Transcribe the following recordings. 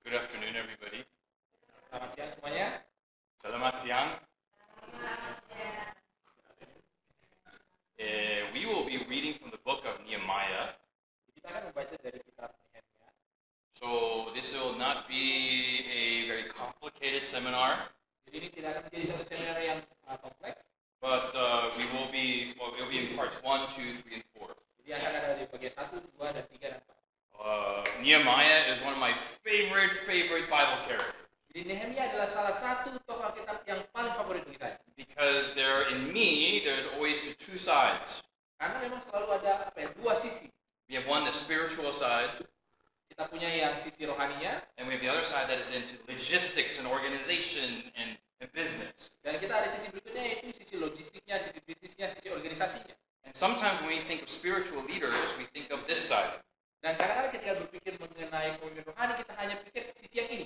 Good afternoon, everybody. Selamat siang semuanya. Selamat siang. We will be reading from the book of Nehemiah. Kita akan membaca dari kitab Nehemia. So this will not be a very complicated seminar, Jadi ini tidak akan menjadi satu seminar yang kompleks. but we'll be in parts 1, 2, 3, and 4. Jadi akan ada di bagian 1, 2, dan 3, dan 4. Nehemiah is one of my favorite Bible characters Jadi Nehemia adalah salah satu tokoh Alkitab yang paling favorit bagi saya. because there's always the two sides. Karena memang selalu ada dua sisi. We have one, the spiritual side, Kita punya yang sisi rohaninya, and we have the other side that is into logistics and organization and business. dan kita ada sisi berikutnya yaitu sisi logistiknya, sisi bisnisnya, sisi organisasinya. And sometimes when we think of spiritual leaders, we think of this side. Dan kadang-kadang ketika berpikir mengenai pemimpin rohani, kita hanya pikir sisi yang ini.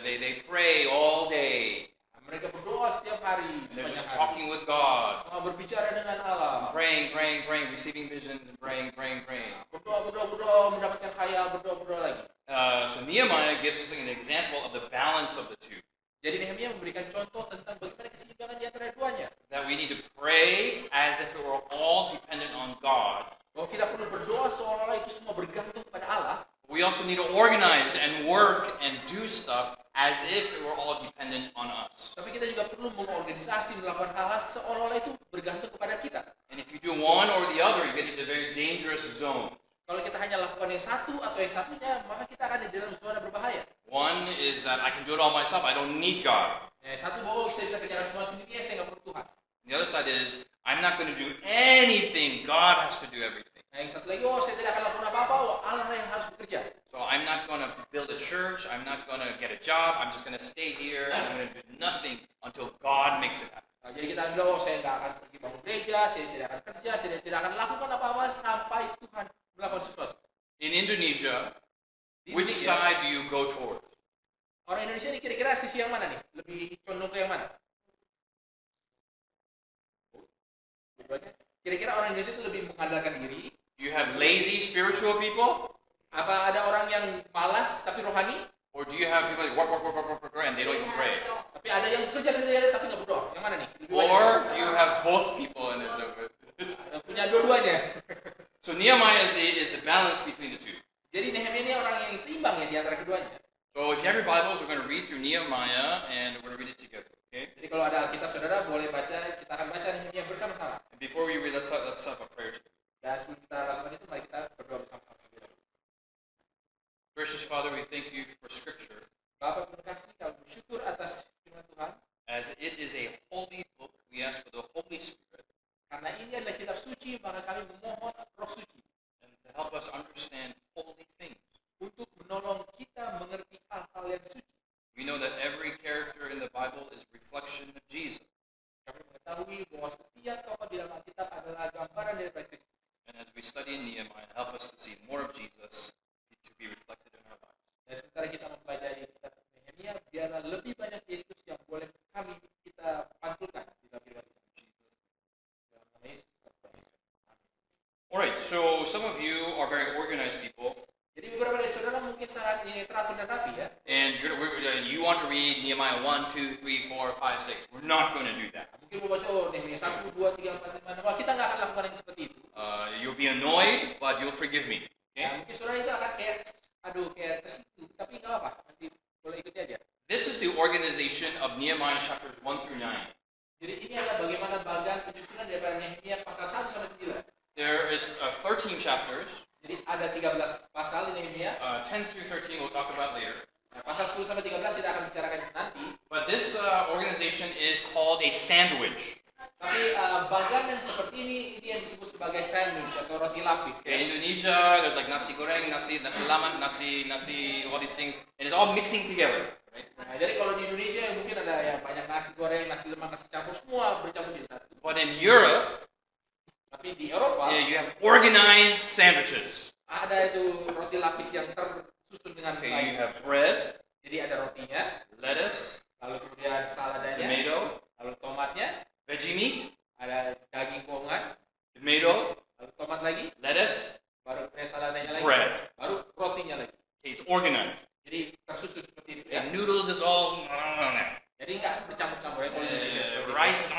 They pray all day. Mereka berdoa setiap hari, They're just sepanjang hari. talking with God, Berbicara dengan Allah. praying, receiving visions, and praying. Berdoa, mendapatkan khayal, berdoa lagi. So Nehemiah gives us an example of the balance of the two. Jadi Nehemia memberikan contoh tentang bagaimana keseimbangan di antara duanya. That we need to pray as if it were all dependent on God. Bahwa kita perlu berdoa seolah-olah itu semua bergantung kepada Allah. We also need to organize and work and do stuff as if it were all dependent on us. Tapi kita juga perlu mengorganisasi, melakukan hal-hal seolah-olah itu bergantung kepada kita. And if you do one or the other, you get into a very dangerous zone. Kalau kita hanya lakukan yang satu atau yang satunya, maka kita akan di dalam zona berbahaya. One is that I can do it all myself. I don't need God. Satu bahwa saya bisa kerjakan semua sendiri, saya nggak perlu Tuhan. The other side is I'm not going to do anything. God has to do everything. Yang satu lagi, saya tidak akan lakukan apa-apa, Allah yang harus bekerja. So I'm not going to build a church. I'm not going to get a job. I'm just going to stay here. I'm going to do nothing until God makes it happen. Jadi kita harus bilang, saya tidak akan pergi bangun gereja, saya tidak akan kerja, saya tidak akan lakukan apa-apa sampai Tuhan melakukan sesuatu. In Indonesia, Di which Indonesia, side do you go towards? orang Indonesia ini kira-kira sisi yang mana nih? Lebih condong ke yang mana? Kira-kira orang Indonesia itu lebih mengandalkan diri? You have lazy spiritual people? Apa ada orang yang malas tapi rohani? Or do you have people that work, and they don't even pray? Tapi ada yang kerja tapi nggak berdoa. Yang mana nih? Or do you have both people in this? Punya dua-duanya. So Nehemiah is the balance between the two. Jadi Nehemia ini orang yang seimbang ya di antara keduanya. So if you have your Bibles, we're going to read through Nehemiah, and we're going to read it together. Okay? Jadi kalau ada Alkitab saudara boleh baca, kita akan baca Nehemia bersama-sama. And before we read, let's have a prayer together. Dan sebelum kita lakukan itu, mari kita berdoa bersama-sama. Gracious Father, we thank you for Scripture, Bapak, terima kasih, kami bersyukur atas firman Tuhan. as it is a holy book. We ask for the Holy Spirit, Karena ini adalah kitab suci, maka kami memohon Roh Suci and to help us understand holy things. untuk menolong kita mengerti hal-hal yang suci. We know that every character in the Bible is a reflection of Jesus, Kami mengetahui bahwa setiap tokoh di dalam Alkitab adalah gambaran daripada Kristus. and as we study in Nehemiah, help us to see more of Jesus to be reflected in our lives. Dan sementara kita mempelajari kitab Nehemia, biarlah lebih banyak Yesus yang boleh kita pantulkan di dalam kehidupan kita. Dalam nama Yesus. All right, so some of you are very organized people, Jadi beberapa dari saudara mungkin sangat ini teratur dan rapi ya. and you want to read Nehemiah 1, 2, 3, 4, 5, 6. We're not going to do that. Mungkin mau baca Nehemia 1, 2, 3, 4, 5, 6. Wah, kita nggak akan lakukan yang seperti itu. You'll be annoyed, but you'll forgive me. Okay? Mungkin saudara itu akan kayak tersitu, tapi nggak apa-apa. Nanti boleh ikuti aja. This is the organization of Nehemiah chapters 1 through 9. Jadi ini adalah bagaimana bagian penyusunan daripada Nehemia pasal 1 sampai 9. There is 13 chapters. Jadi ada 13 pasal di Nehemia. 10 through 13 we'll talk about later. Pasal 10 sampai 13 kita akan bicarakan nanti. But this organization is called a sandwich. Tapi bagian yang seperti ini yang disebut sebagai sandwich atau roti lapis. In Indonesia, there's like nasi goreng, nasi lemak, nasi, all these things, and it's all mixing together. Right? Nah, jadi kalau di Indonesia mungkin ada ya banyak nasi goreng, nasi lemak, nasi campur, semua bercampur jadi satu. But in Europe, Tapi di Eropa you have organized sandwiches. ada itu roti lapis yang tersusun dengan Okay, you baik. have bread, Jadi ada rotinya, lettuce, lalu kemudian saladanya, tomato, lalu tomatnya, veggie meat, ada daging bohongan, tomato, lalu tomat lagi, lettuce, baru kemudian saladanya lagi, bread. baru rotinya lagi. Okay, it's organized. Jadi tersusun seperti noodles is all Jadi nggak bercampur-campur ya kalau di Indonesia seperti itu. rice is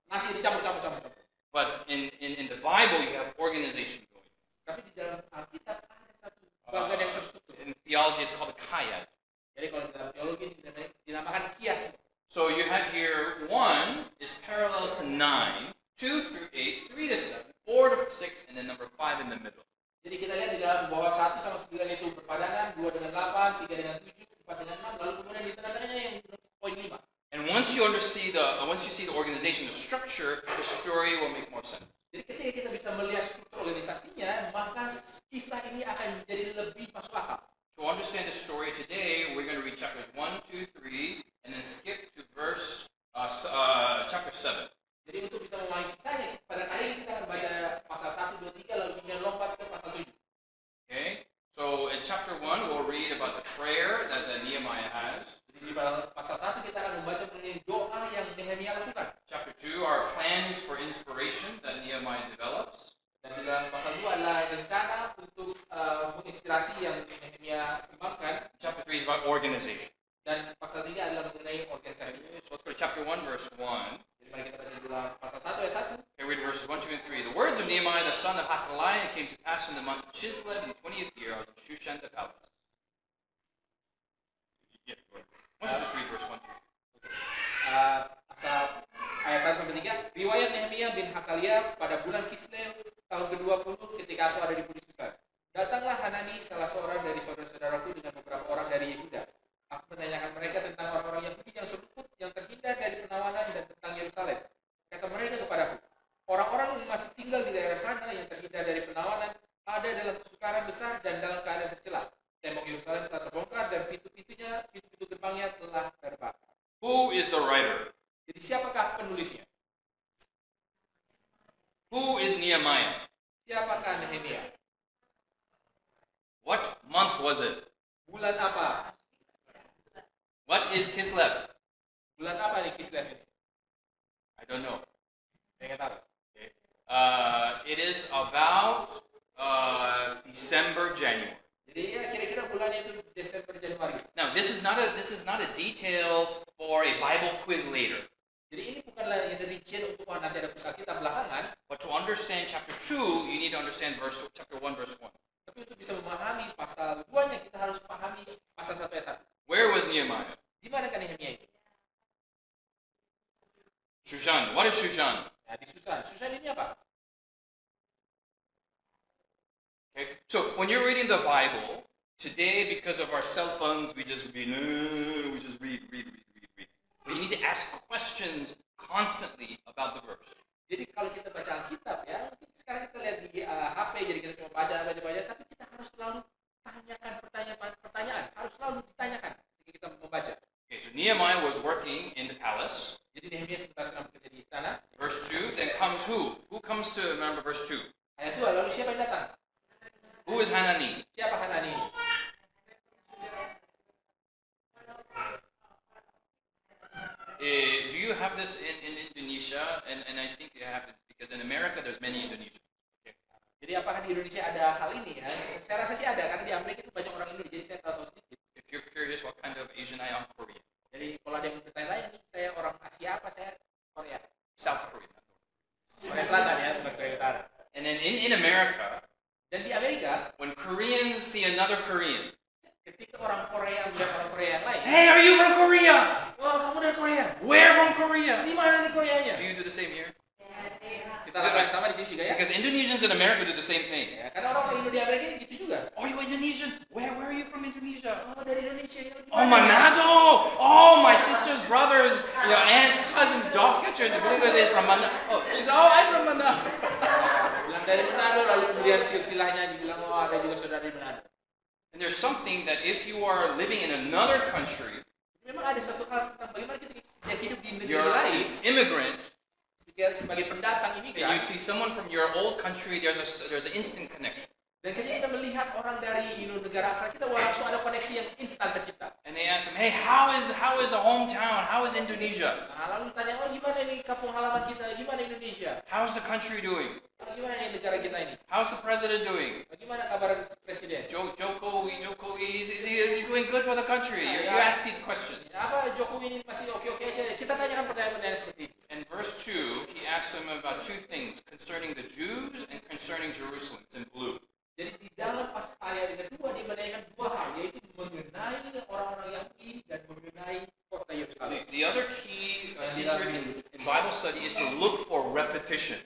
Nasi dicampur-campur. but in the Bible you have organization going. Tapi di dalam Alkitab ada satu bagian yang terstruktur. In theology it's called a chiasm. Jadi kalau dalam teologi dinamakan kias. So you have here 1 is parallel to 9, 2 through 8, 3 to 7, 4 to 6, and then number 5 in the middle. Jadi kita lihat di dalam bahwa 1 sama 9 itu berpadangan, 2 dengan 8, 3 dengan 7, 4 dengan 6, lalu kemudian di tengah-tengahnya yang poin 5. And once you see the organization, the structure, the story will make more sense. Jadi ketika kita bisa melihat struktur organisasinya, maka kisah ini akan menjadi lebih masuk akal. To understand the story today, we're going to read chapters 1, 2, 3, and then skip to chapter 7. Jadi untuk bisa memahami kisahnya, pada kali ini kita akan baca pasal 1, 2, 3, lalu kemudian lompat ke pasal 7. Okay? So in chapter 1, we'll read about the prayer that Nehemiah has. Jadi di pasal 1 kita akan membaca mengenai doa yang Nehemia lakukan. Chapter 2 are plans for inspiration that Nehemiah develops. Dan di dalam pasal 2 adalah rencana untuk menginspirasi yang Nehemia kembangkan. Chapter 3 is about organization. Dan pasal 3 adalah mengenai organisasi. So let's go to chapter 1, verse 1. Jadi mari kita baca di dalam pasal 1 ayat 1. Okay, read verses 1, 2, and 3. The words of Nehemiah, the son of Hakaliah, came to pass in the month of Chislev in the 20th year of Shushan the palace. Yeah, go ahead. Why don't you just read verse 1, 2? Ayat 1 sampai 3. Riwayat Nehemia bin Hakaliah pada bulan Kislev tahun ke-20 ketika aku ada di Budi Susan. Datanglah Hanani, salah seorang dari saudara-saudaraku dengan beberapa orang dari Yehuda. Aku menanyakan mereka tentang orang-orang Yahudi yang seruput, yang terhindar dari penawanan dan tentang Yerusalem. Kata mereka kepadaku, orang-orang yang masih tinggal di daerah sana yang terhindar dari penawanan ada dalam kesukaran besar dan dalam keadaan tercela. Tembok Yerusalem telah terbongkar dan pintu-pintu gerbangnya telah terbakar. Who is the writer? Jadi siapakah penulisnya? Who is Nehemiah? Siapakah Nehemia? What month was it? Bulan apa? What is Kislev? Bulan apa nih Kislev ini? I don't know. Saya nggak tahu. Okay. It is about December, January. Jadi ya kira-kira bulannya itu Desember Januari. Now, this is not a detail for a Bible quiz later. Jadi ini bukanlah yang rincian untuk nanti ada pusat kita belakangan. But to understand chapter 2, you need to understand chapter 1, verse 1. Tapi untuk bisa memahami pasal 2-nya kita harus pahami pasal 1 ayat 1. Where was Nehemiah? Di mana kan Nehemia itu? Shushan. What is Shushan? Nah, di Susan. Susan ini apa? Okay. So when you're reading the Bible today, because of our cell phones, we just read. But you need to ask questions constantly about the verse. Jadi kalau kita baca Alkitab ya, mungkin sekarang kita lihat di HP, jadi kita cuma baca, tapi kita harus selalu tanyakan pertanyaan, harus selalu ditanyakan ketika kita membaca. Okay, so Nehemiah was working in the palace. Jadi Nehemia sebentar sedang bekerja di istana. Verse 2, then comes who? Who comes to, remember verse 2? Ayat 2, lalu siapa yang datang? Who is Hanani? Siapa Hanani? Do you have this in Indonesia? And I think it happens because in America there's many Indonesians. Okay. Jadi apakah di Indonesia ada hal ini ya? Saya rasa sih ada, karena di Amerika itu banyak orang Indonesia, jadi saya tahu sedikit. If you're curious what kind of Asian I am, Korean. Jadi kalau ada yang ceritain lain, saya orang Asia apa, saya Korea. South Korea. Korea Selatan ya, bukan Korea Utara. And then in America, dan di Amerika, when Koreans see another Korean, ketika orang Korea melihat orang Korea yang lain, hey, are you from Korea? oh, kamu dari Korea. Where from Korea? Di mana di Koreanya? Do you do the same here? Kita lakukan sama di sini juga ya. Because Indonesians in America do the same thing. Ya, karena orang Indo di Amerika gitu juga. Are you Indonesian? Where are you from Indonesia? Oh, dari Indonesia. Oh, Manado! Oh, my sister's brothers, aunts, cousins, dog catchers. I believe is from Manado. Oh, she's I'm from Manado. Bilang dari Manado, lalu kemudian silsilahnya dibilang oh ada juga saudara di Manado. And there's something that if you are living in another country, memang ada satu hal tentang bagaimana kita hidup di negeri you're lain. an immigrant, sebagai pendatang and imigran. you see someone from your old country, there's an instant connection. Dan ketika kita melihat orang dari negara asal kita, langsung ada koneksi yang instan tercipta. And they ask them, hey, how is the hometown? How is Indonesia? Nah, lalu ditanya, oh gimana ini kampung halaman kita? Gimana Indonesia? How's the country doing? Gimana ini negara kita ini? How's the president doing? Bagaimana kabar presiden? Jokowi, is he doing good for the country? You ask these questions. Apa Jokowi ini masih oke-oke aja? Kita tanyakan pertanyaan-pertanyaan seperti itu. In verse 2, he asks them about two things concerning the Jews and concerning Jerusalem. It's in blue. Jadi di dalam pas ayat yang kedua dia menanyakan dua hal, yaitu mengenai orang-orang Yahudi dan mengenai kota Yerusalem. The other key secret in Bible study is to look for repetition.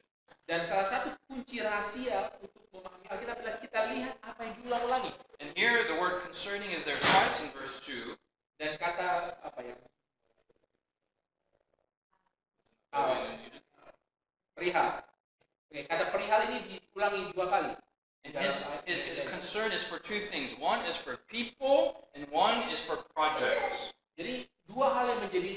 Dan salah satu kunci rahasia untuk memahami Alkitab adalah kita lihat apa yang diulang-ulangi. And here the word concerning is there twice in verse 2. Dan kata apa ya? Perihal. Oke, kata perihal ini diulangi dua kali. And his concern is for two things. One is for people, and one is for projects. Jadi dua hal yang menjadi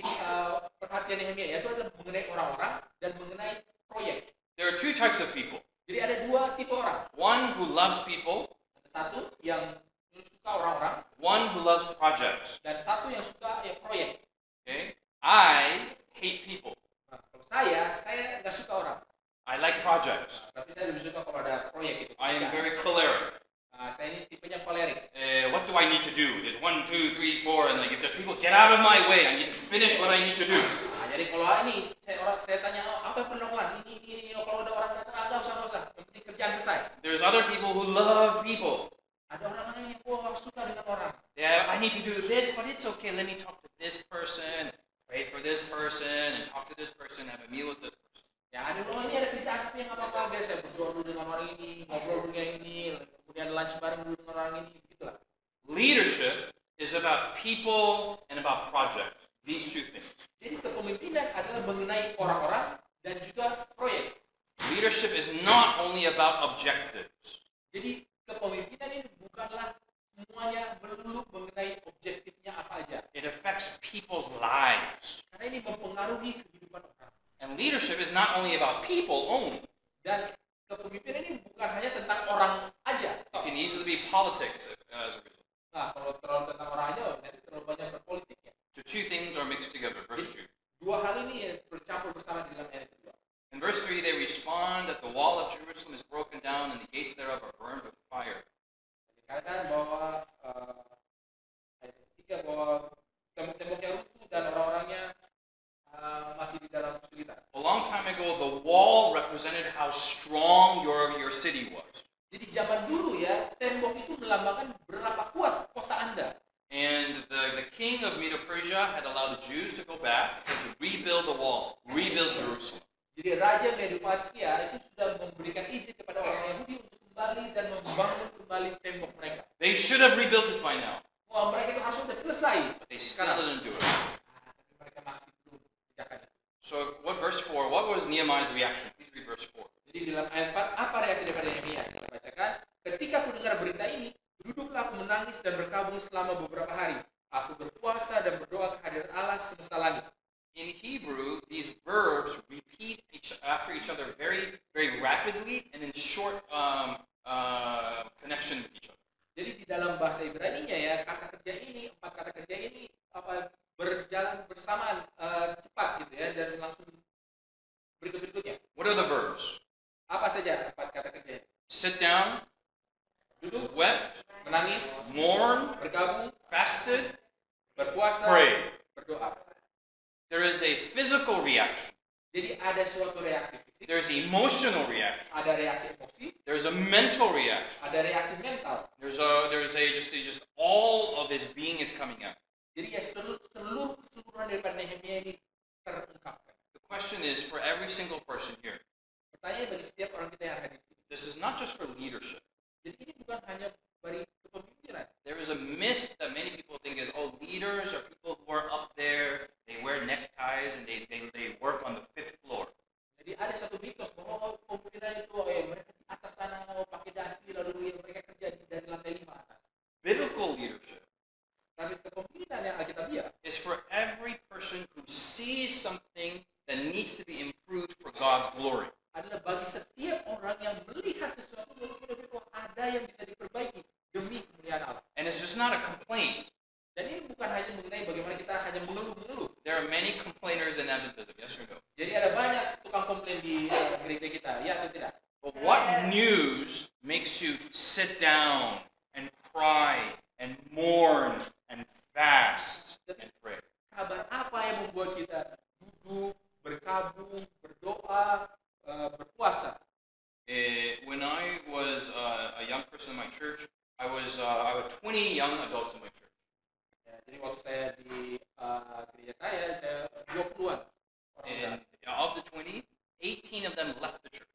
perhatian Nehemia, yaitu adalah mengenai orang-orang dan mengenai proyek. There are two types of people. Jadi ada dua tipe orang. One who loves people, Satu yang suka orang-orang, one who loves projects. dan satu yang suka proyek. Okay? I hate people. Nah, kalau saya nggak suka orang. I like projects. Tapi saya lebih suka kalau ada proyek itu. I am very choleric. Saya ini tipenya kolerik. What do I need to do? There's 1, 2, 3, 4, and like if there's people, get out of my way. I need to finish what I need to do. Nah, jadi kalau ini saya tanya, apa yang perlu lakukan? Ini kalau ada orang datang, nggak usah. Yang penting kerjaan selesai. There's other people who love people. Ada orang lain yang suka dengan orang. Yeah, I need to do this, but it's okay. Let me talk to this person, pray for this person, and talk to this person, have a meal with this person. Ya, ada orang ini ada kerjaan tapi yang apa-apa. Biasa saya berdoa dulu dengan orang ini, ngobrol dengan ini, kemudian lunch bareng dulu dengan orang ini, gitulah. Leadership is about people and about projects. These two things. Jadi kepemimpinan adalah mengenai orang-orang dan juga proyek. Leadership is not only about objectives. Jadi kepemimpinan ini bukanlah semuanya melulu mengenai objektifnya apa aja. It affects people's lives. Karena ini mempengaruhi kehidupan orang. And leadership is not only about people only. Dan kepemimpinan ini bukan hanya tentang orang aja. It can easily be politics as a result. Nah, kalau terlalu tentang orang aja, nanti terlalu banyak berpolitiknya. The two things are mixed together. Verse 2. Dua hal ini bercampur bersama di dalam ayat kedua. In verse 3, they respond that the wall of Jerusalem is broken down and the gates thereof are burned with fire. Dikatakan bahwa ayat ketiga bahwa tembok-temboknya runtuh dan orang-orangnya masih di dalam kesulitan. A long time ago, the wall represented how strong your city was. Jadi zaman dulu ya, tembok itu melambangkan berapa kuat kota Anda. And the king of Medo-Persia had allowed the Jews to go back to rebuild the wall, rebuild Jerusalem. Jadi Raja Medo-Persia itu sudah memberikan izin kepada orang Yahudi untuk kembali dan membangun kembali tembok mereka. They should have rebuilt it by now. Wah, mereka itu harus sudah selesai. But they still didn't do it. Tapi mereka masih belum kerjakan itu. So verse 4, what was Nehemiah's reaction? Please read verse 4. Jadi dalam ayat 4, apa reaksi daripada Nehemia? Kita bacakan. Ketika aku dengar berita ini, duduklah aku menangis dan berkabung selama beberapa hari. Aku berpuasa dan berdoa kehadirat Allah semesta langit. In Hebrew, these verbs repeat after each other very, very rapidly and in short connection with each other. Jadi di dalam bahasa Ibrani-nya ya, kata kerja ini, empat kata kerja ini berjalan bersamaan cepat gitu ya, dan langsung berikutnya. What are the verbs? Apa saja empat kata kerja? Sit down, Duduk, wept, menangis, mourn, bergabung, fasted, berpuasa, pray. berdoa. There is a physical reaction. Jadi ada suatu reaksi fisik, There's emotional reaction. ada reaksi emosi, There's a mental reaction. ada reaksi mental. There's just all of his being is coming out. Jadi ya seluruh keseluruhan daripada Nehemia ini terungkapkan. The question is for every single person here. Pertanyaan bagi setiap orang kita yang hadir di sini. This is not just for leadership. Jadi ini bukan hanya bagi kepemimpinan. There is a myth that many people think is, oh, leaders are people who are up there, they wear neckties and they work on the 5th floor. Jadi ada satu mitos bahwa kepemimpinan itu mereka di atas sana pakai dasi lalu mereka kerja dari lantai 5 atas. Biblical leadership Tapi kepemimpinan yang Alkitabiah is for every person who sees something that needs to be improved for God's glory. adalah bagi setiap orang yang melihat sesuatu walaupun ada yang bisa diperbaiki demi kemuliaan Allah. And it's just not a complaint. Dan ini bukan hanya mengenai bagaimana kita hanya mengeluh-mengeluh. There are many complainers in Adventism, yes or no? Jadi ada banyak tukang komplain di gereja kita, ya atau tidak? But what news makes you sit down and cry and I had 20 young adults in my church. Ya, jadi waktu saya di gereja saya 20-an orang muda. And of the 20, 18 of them left the church.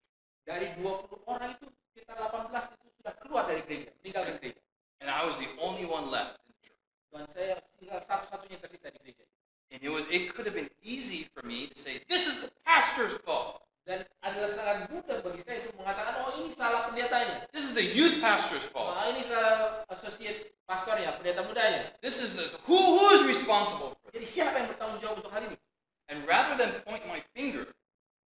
Dari 20 orang itu, sekitar 18 itu sudah keluar dari gereja, meninggalkan gereja. And I was the only one left in the church. Dan saya tinggal satu-satunya tersisa di gereja. And it could have been easy for me to say, this is the pastor's fault. Dan adalah sangat mudah bagi saya itu mengatakan, oh ini salah pendetanya. This is the youth pastor's fault. Nah, ini salah associate pastornya, pendeta mudanya. This is who is responsible for Jadi this? siapa yang bertanggung jawab untuk hal ini? And rather than point my finger,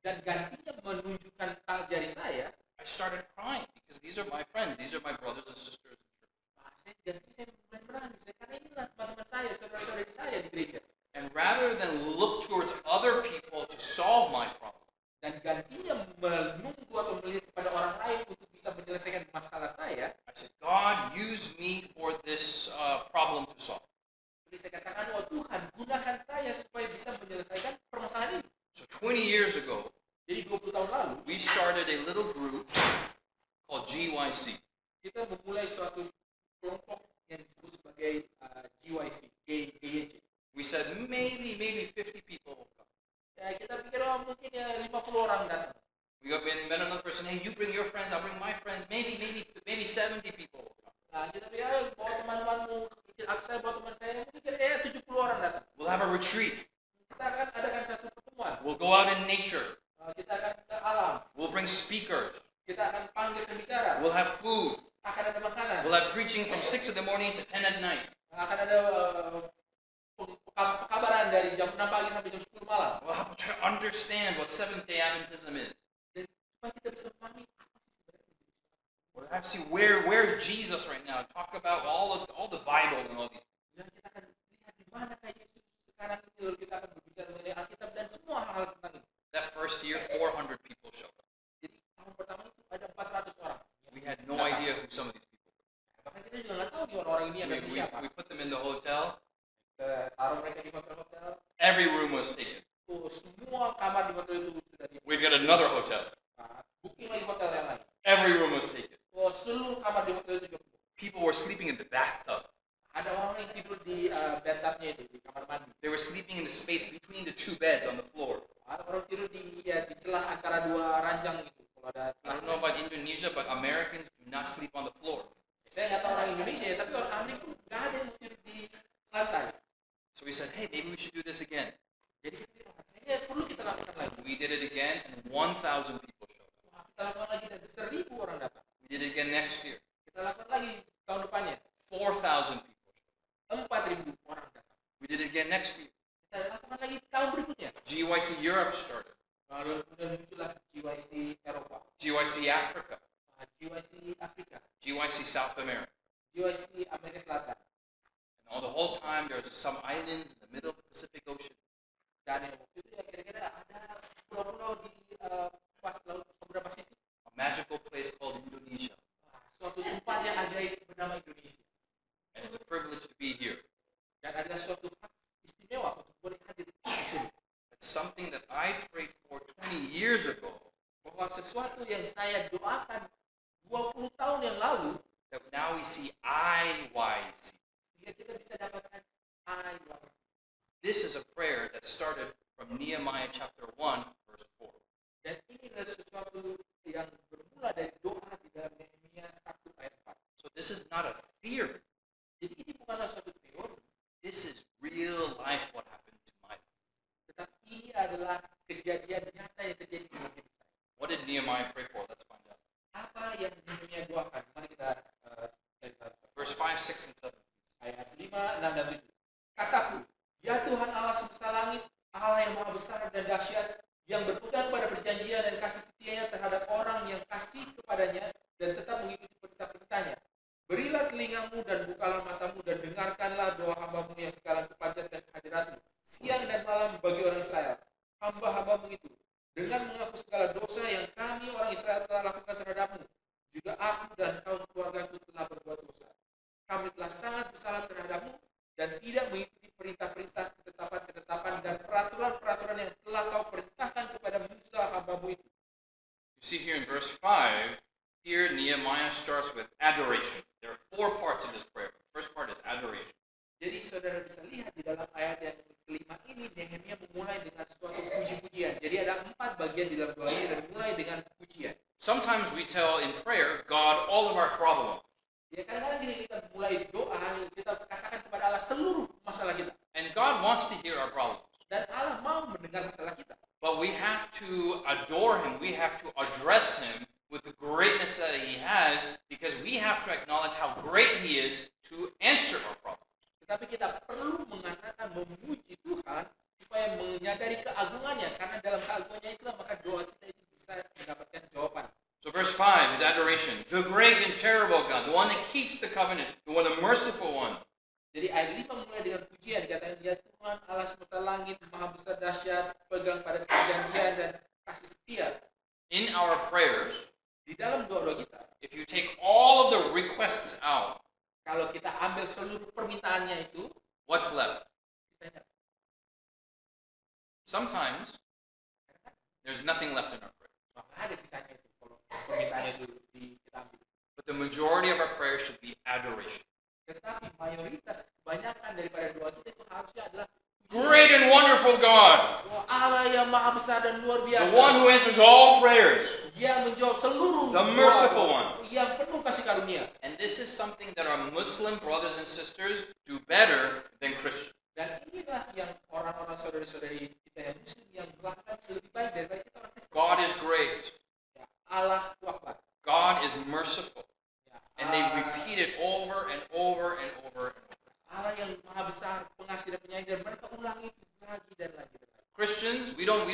Dan gantinya menunjukkan tang jari saya, I started crying because these are my friends. These are my brothers and sisters in church. saya mulai menangis. Karena inilah teman-teman saya, saudara-saudari saya di gereja. And rather than look towards other people to solve my problem, Dan gantinya menunggu atau melihat kepada orang lain untuk bisa menyelesaikan masalah saya, I said, God, use me for this problem to solve. jadi saya katakan, oh Tuhan, gunakan saya supaya bisa menyelesaikan permasalahan ini. So 20 years ago, Jadi 20 tahun lalu, we started a little group called GYC. kita memulai suatu kelompok yang disebut sebagai GYC, GYC. We said maybe 50 people will come. Ya, kita pikir mungkin ya 50 orang datang. We met another person. Hey, you bring your friends. I'll bring my friends. Maybe 70 people will come. Nah, kita pikir bawa teman-temanmu, saya bawa teman saya, mungkin kira-kira 70 orang datang. We'll have a retreat. Kita akan adakan satu pertemuan. We'll go out in nature. Kita akan ke alam. We'll bring speakers. Kita akan panggil pembicara. We'll have food. Akan ada makanan. We'll have preaching from 6 in the morning to 10 at night. Akan ada pekabaran dari jam 6 pagi sampai jam 10 malam. We'll have to try to understand what Seventh-day Adventism is. Dan supaya kita bisa memahami apa sih sebenarnya. We'll have to see where's Jesus right now. Talk about all the Bible and all these. Dan kita akan lihat di mana kayak Yesus sekarang ini, lalu kita akan berbicara mengenai Alkitab dan semua hal-hal tentang ini. That first year, 400 people showed up. Jadi tahun pertama itu ada 400 orang. We had no idea who some of these people were. Bahkan kita juga nggak tahu nih orang-orang ini yang dari siapa. We put them in the hotel. Taruh mereka di hotel-hotel. Every room was taken. Semua kamar di hotel itu sudah di. We'd get another hotel. Booking lagi hotel yang lain. Every room was taken. Seluruh kamar di hotel itu juga. People were sleeping in the bathtub. Ada orang yang tidur di bathtubnya itu, di kamar mandi. They were sleeping in the space between the two beds on the floor. Ada orang tidur di celah antara dua ranjang itu. Kalau ada I don't know about Indonesia, but Americans do not sleep on the floor. Saya nggak tahu orang Indonesia, tapi orang Amerika nggak ada yang tidur di lantai. So we said, hey, maybe we should do this again. Jadi kayaknya perlu kita lakukan lagi. We did it again, and 1,000 people showed up. Kita lakukan lagi dan 1,000 orang datang. We did it again next year. Kita lakukan lagi tahun depannya. 4,000 people showed up. 4,000 orang datang. We did it again next year. Kita lakukan lagi tahun berikutnya. GYC Europe started. Lalu kemudian muncullah GYC Eropa, GYC Africa. GYC Afrika, GYC South America. GYC Amerika Selatan. And all the whole time, there's some islands in the middle of the Pacific Ocean. Dan yang waktu itu ya kira-kira ada pulau-pulau di pas laut Samudra Pasifik. A magical place called Indonesia. Suatu tempat yang ajaib bernama Indonesia. And it's a privilege to be here. Dan adalah suatu hak istimewa untuk boleh hadir di sini. It's something that I prayed for 20 years ago. Bahwa sesuatu yang saya doakan 20 tahun yang lalu, That now we see IYC. sehingga kita bisa dapatkan IYC. This is a prayer that started from Nehemiah chapter 1, verse 4. Dan ini adalah sesuatu yang bermula dari doa di dalam Nehemia 1 ayat 4. So this is not a theory. Jadi ini bukanlah suatu teori, This is real life what happened to my life. tetapi ini adalah kejadian nyata yang terjadi di hidup saya. What did Nehemiah pray for? Let's find out. Apa yang Nehemia doakan? Mari kita cari tahu. Verse 5, 6, and 7. Ayat 5, 6, dan 7. Kataku, ya Tuhan Allah semesta langit, Allah yang maha besar dan dahsyat, yang berpegang pada perjanjian dan kasih setianya terhadap orang yang kasih kepadanya dan tetap mengikuti perintah-perintahnya. Berilah telingamu dan bukalah matamu dan dengarkanlah doa hambamu yang sekarang kupanjatkan kehadiratmu siang dan malam bagi orang Israel. Hamba-hambamu itu dengan mengaku segala dosa yang kami orang Israel telah lakukan terhadapmu. Juga aku dan kaum keluargaku telah berbuat dosa. Kami telah sangat bersalah terhadapmu dan tidak mengikuti perintah-perintah, ketetapan-ketetapan dan peraturan-peraturan yang telah kau perintahkan kepada Musa hambamu itu. You see here in verse 5, here Nehemiah starts with adoration. There are 4 parts of this prayer. The first part is adoration. Jadi saudara bisa lihat di dalam ayat yang kelima ini Nehemia memulai dengan suatu puji-pujian. Jadi ada 4 bagian di dalam doa ini dan mulai dengan pujian. Sometimes we tell in prayer God all of our problems. Ya kadang-kadang kita mulai doa, kita katakan kepada Allah seluruh masalah kita. And God wants to hear our problems. Dan Allah mau mendengar masalah kita. But we have to adore Him. We have to address Him with the greatness that He has, because we have to acknowledge how great He is to answer our problems. Tetapi kita perlu mengatakan, memuji Tuhan supaya menyadari keagungannya, karena dalam keagungannya itulah maka doa kita itu bisa mendapatkan jawaban. So verse 5 is adoration. The great and terrible God, the one that keeps the covenant, the merciful one. Jadi ayat 5 mulai dengan pujian, dikatakan dia Tuhan Allah semesta langit, maha besar dahsyat, pegang pada perjanjian dan kasih setia. In our prayers, Di dalam doa-doa kita, if you take all of the requests out, kalau kita ambil seluruh permintaannya itu, what's left? sisanya. Sometimes there's nothing left in our prayer. Maka ada sisanya itu kalau permintaannya itu kita ambil. But the majority of our prayer should be adoration. Tetapi mayoritas, kebanyakan daripada doa kita itu harusnya adalah Great and wonderful God, doa Allah yang maha besar dan luar biasa. the one who answers all prayers, Yang menjawab seluruh the merciful doa, one. yang penuh kasih karunia. And this is something that our Muslim brothers and sisters do better than Christians. Dan inilah yang orang-orang saudari-saudari kita yang Muslim yang melakukan lebih baik daripada kita orang Kristen. God is great. Ya, Allah Akbar. God is merciful. Ya, And they repeat it over and over and over and over. Allah yang maha besar, pengasih dan penyayang, dan mereka ulangi itu lagi dan lagi. Christians, we don't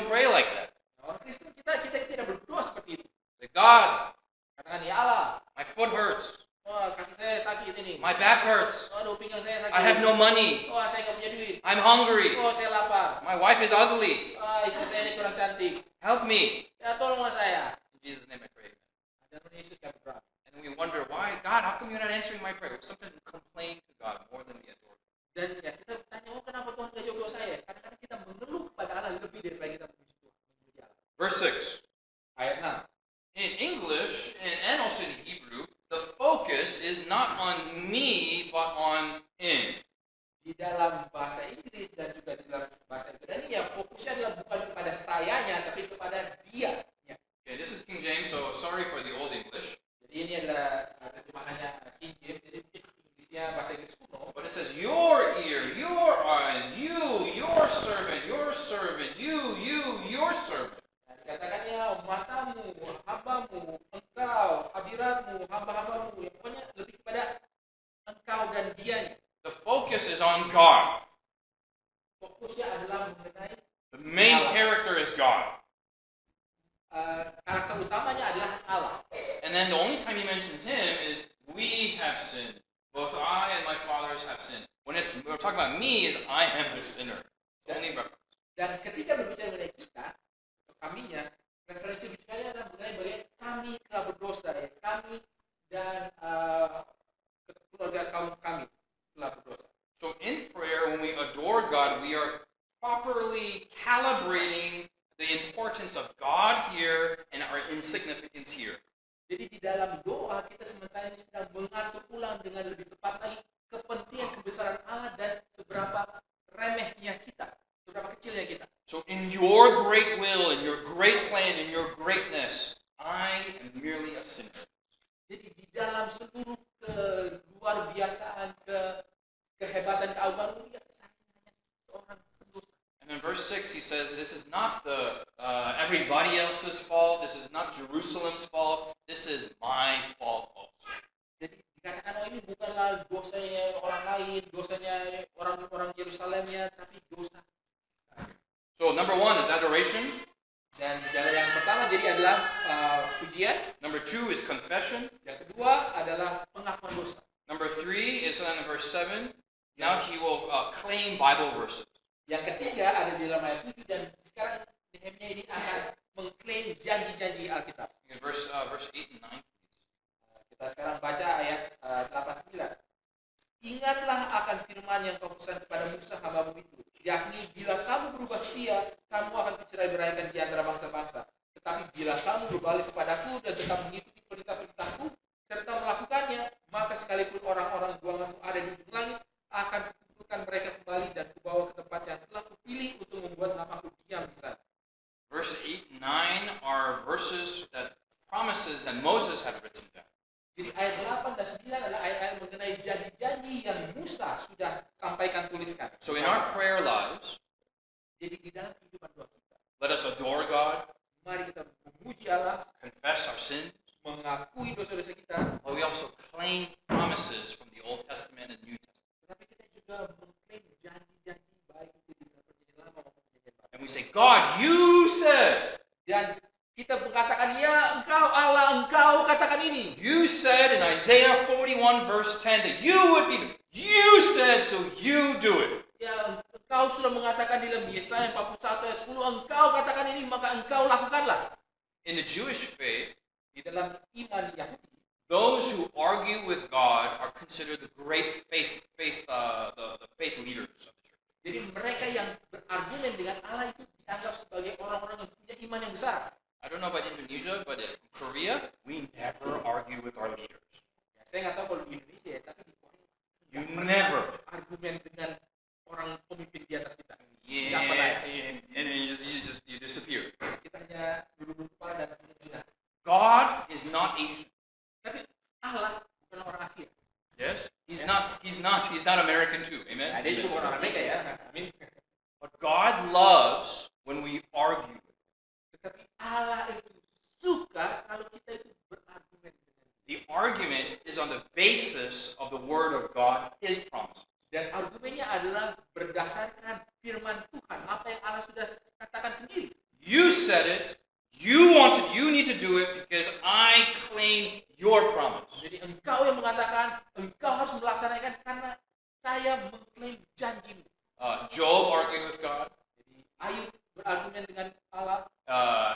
pray like that. Nah, orang Kristen kita tidak berdoa seperti itu. Say, God, Katakan ya Allah, my foot hurts. wah kaki saya sakit ini. My back hurts. Aduh pinggang saya sakit. I have no money. Wah saya nggak punya duit. I'm hungry. Oh saya lapar. My wife is ugly. Wah istri saya ini kurang cantik. Help me. Ya tolonglah saya. In Jesus' name I pray. Dan Yesus yang berdoa. And we wonder, why, God, how come you're not answering my prayer? Sometimes we complain to God more than we adore Him. Dan ya kita bertanya, oh kenapa Tuhan gak jawab doa saya? Kadang-kadang kita mengeluh kepada Allah lebih daripada kita memuji Tuhan. Memuji Allah. Verse 6. Ayat 6. In English, and also in Hebrew, the focus is not on me, but on Him. Di dalam bahasa Inggris dan juga di dalam bahasa Ibrani ya fokusnya adalah bukan kepada sayanya, tapi kepada Dia. Ya. Okay, this is King James, so sorry for the old English. Jadi ini adalah terjemahannya King James, jadi Inggrisnya bahasa Inggris kuno. But it says, your ear, your eyes, you, your servant, your servant. Nah, dikatakannya matamu, hambamu, engkau, hadiratmu, hamba-hambamu. Ya, pokoknya lebih kepada engkau dan Dianya. The focus is on God. Fokusnya adalah mengenai The main character is God. karakter utamanya adalah Allah. And then the only time He mentions Him is, we have sinned. Both I and my fathers have sinned. When we're talking about me, is I am a sinner. It's only reference. Dan ketika berbicara mengenai kita, atau kaminya, referensi bicaranya adalah mengenai bagaimana kami telah berdosa, ya. Kami dan keluarga kaum kami telah berdosa. So in prayer, when we adore God, we are properly calibrating the importance of God here and our insignificance here. Jadi di dalam doa kita sementara ini sedang mengatur ulang dengan lebih tepat lagi kepentingan kebesaran Allah dan seberapa remehnya kita, seberapa kecilnya kita. So in your great will, in your great plan, in your greatness, I am merely a sinner. Jadi di dalam seluruh keluar biasaan, kehebatan, keagungan dia, saya hanya seorang pendosa. And in verse 6 he says, this is not everybody else's fault, this is not Jerusalem's fault, this is my fault also. Jadi dikatakan, oh ini bukanlah dosanya orang lain, dosanya orang-orang Yerusalemnya, tapi dosa. So number 1 is adoration. Dan jalan yang pertama jadi adalah pujian. Number 2 is confession. Yang kedua adalah pengakuan dosa. Number 3 is in verse 7. Now he will claim Bible verses. Yang ketiga ada di dalam ayat 7 dan sekarang Nehemia ini akan mengklaim janji-janji Alkitab. In verse 8 and 9. Kita sekarang baca ayat 8-9. Ingatlah akan firman yang kau pesan kepada Musa hambamu itu, yakni bila kamu berubah setia, kamu akan kucerai-beraikan di antara bangsa-bangsa. Tetapi bila kamu berbalik kepadaku dan tetap mengikuti perintah-perintahku serta melakukannya, maka sekalipun orang-orang buangan ada di ujung langit, akan kukumpulkan mereka kembali dan kubawa ke tempat yang telah kupilih untuk membuat namaku diam di sana. Verse 8 and 9 are verses that promises that Moses had written down. Jadi ayat 8 dan 9 adalah ayat-ayat mengenai janji-janji yang Musa sudah sampaikan, tuliskan. So in our prayer lives, Jadi di dalam kehidupan doa kita, let us adore God, mari kita memuji Allah, confess our sins, mengakui dosa-dosa kita, but we also claim promises from the Old Testament and New Testament. tetapi kita juga mengklaim janji-janji baik itu di dalam perjanjian lama maupun perjanjian baru. And we say, God, you said, Dan kita mengatakan, ya engkau Allah, engkau katakan ini. you said in Isaiah 41 verse 10 that you would be, you said, so you do it. Ya engkau sudah mengatakan di dalam Yesaya 41 ayat 10, engkau katakan ini, maka engkau lakukanlah. In the Jewish faith, Di dalam iman Yahudi, those who argue with God are considered the great faith leaders of the church. jadi mereka yang berargumen dengan Allah itu dianggap sebagai orang-orang yang punya iman yang besar. I don't know about Indonesia, but in Korea, we never argue with our leaders. Ya, saya nggak tahu kalau di Indonesia, tapi di Korea You nggak never. pernah argumen dengan orang pemimpin di atas kita. Yeah, Nggak pernah. and then you disappear. Kita hanya duduk kepala dan mendengar. God is not Asian. Tapi Allah bukan orang Asia. Yes, he's not American too. Amen. Nah, dia juga bukan orang Amerika ya. Amin. But God loves when we argue. Tetapi Allah itu suka kalau kita itu berargumen dengan dia. The argument is on the basis of the Word of God, His promises. Dan argumennya adalah berdasarkan firman Tuhan, apa yang Allah sudah katakan sendiri. You said it. You need to do it because I claim your promise. Jadi engkau yang mengatakan, engkau harus melaksanakan karena saya mengklaim janjimu. Job argued with God. Jadi Ayub berargumen dengan Allah,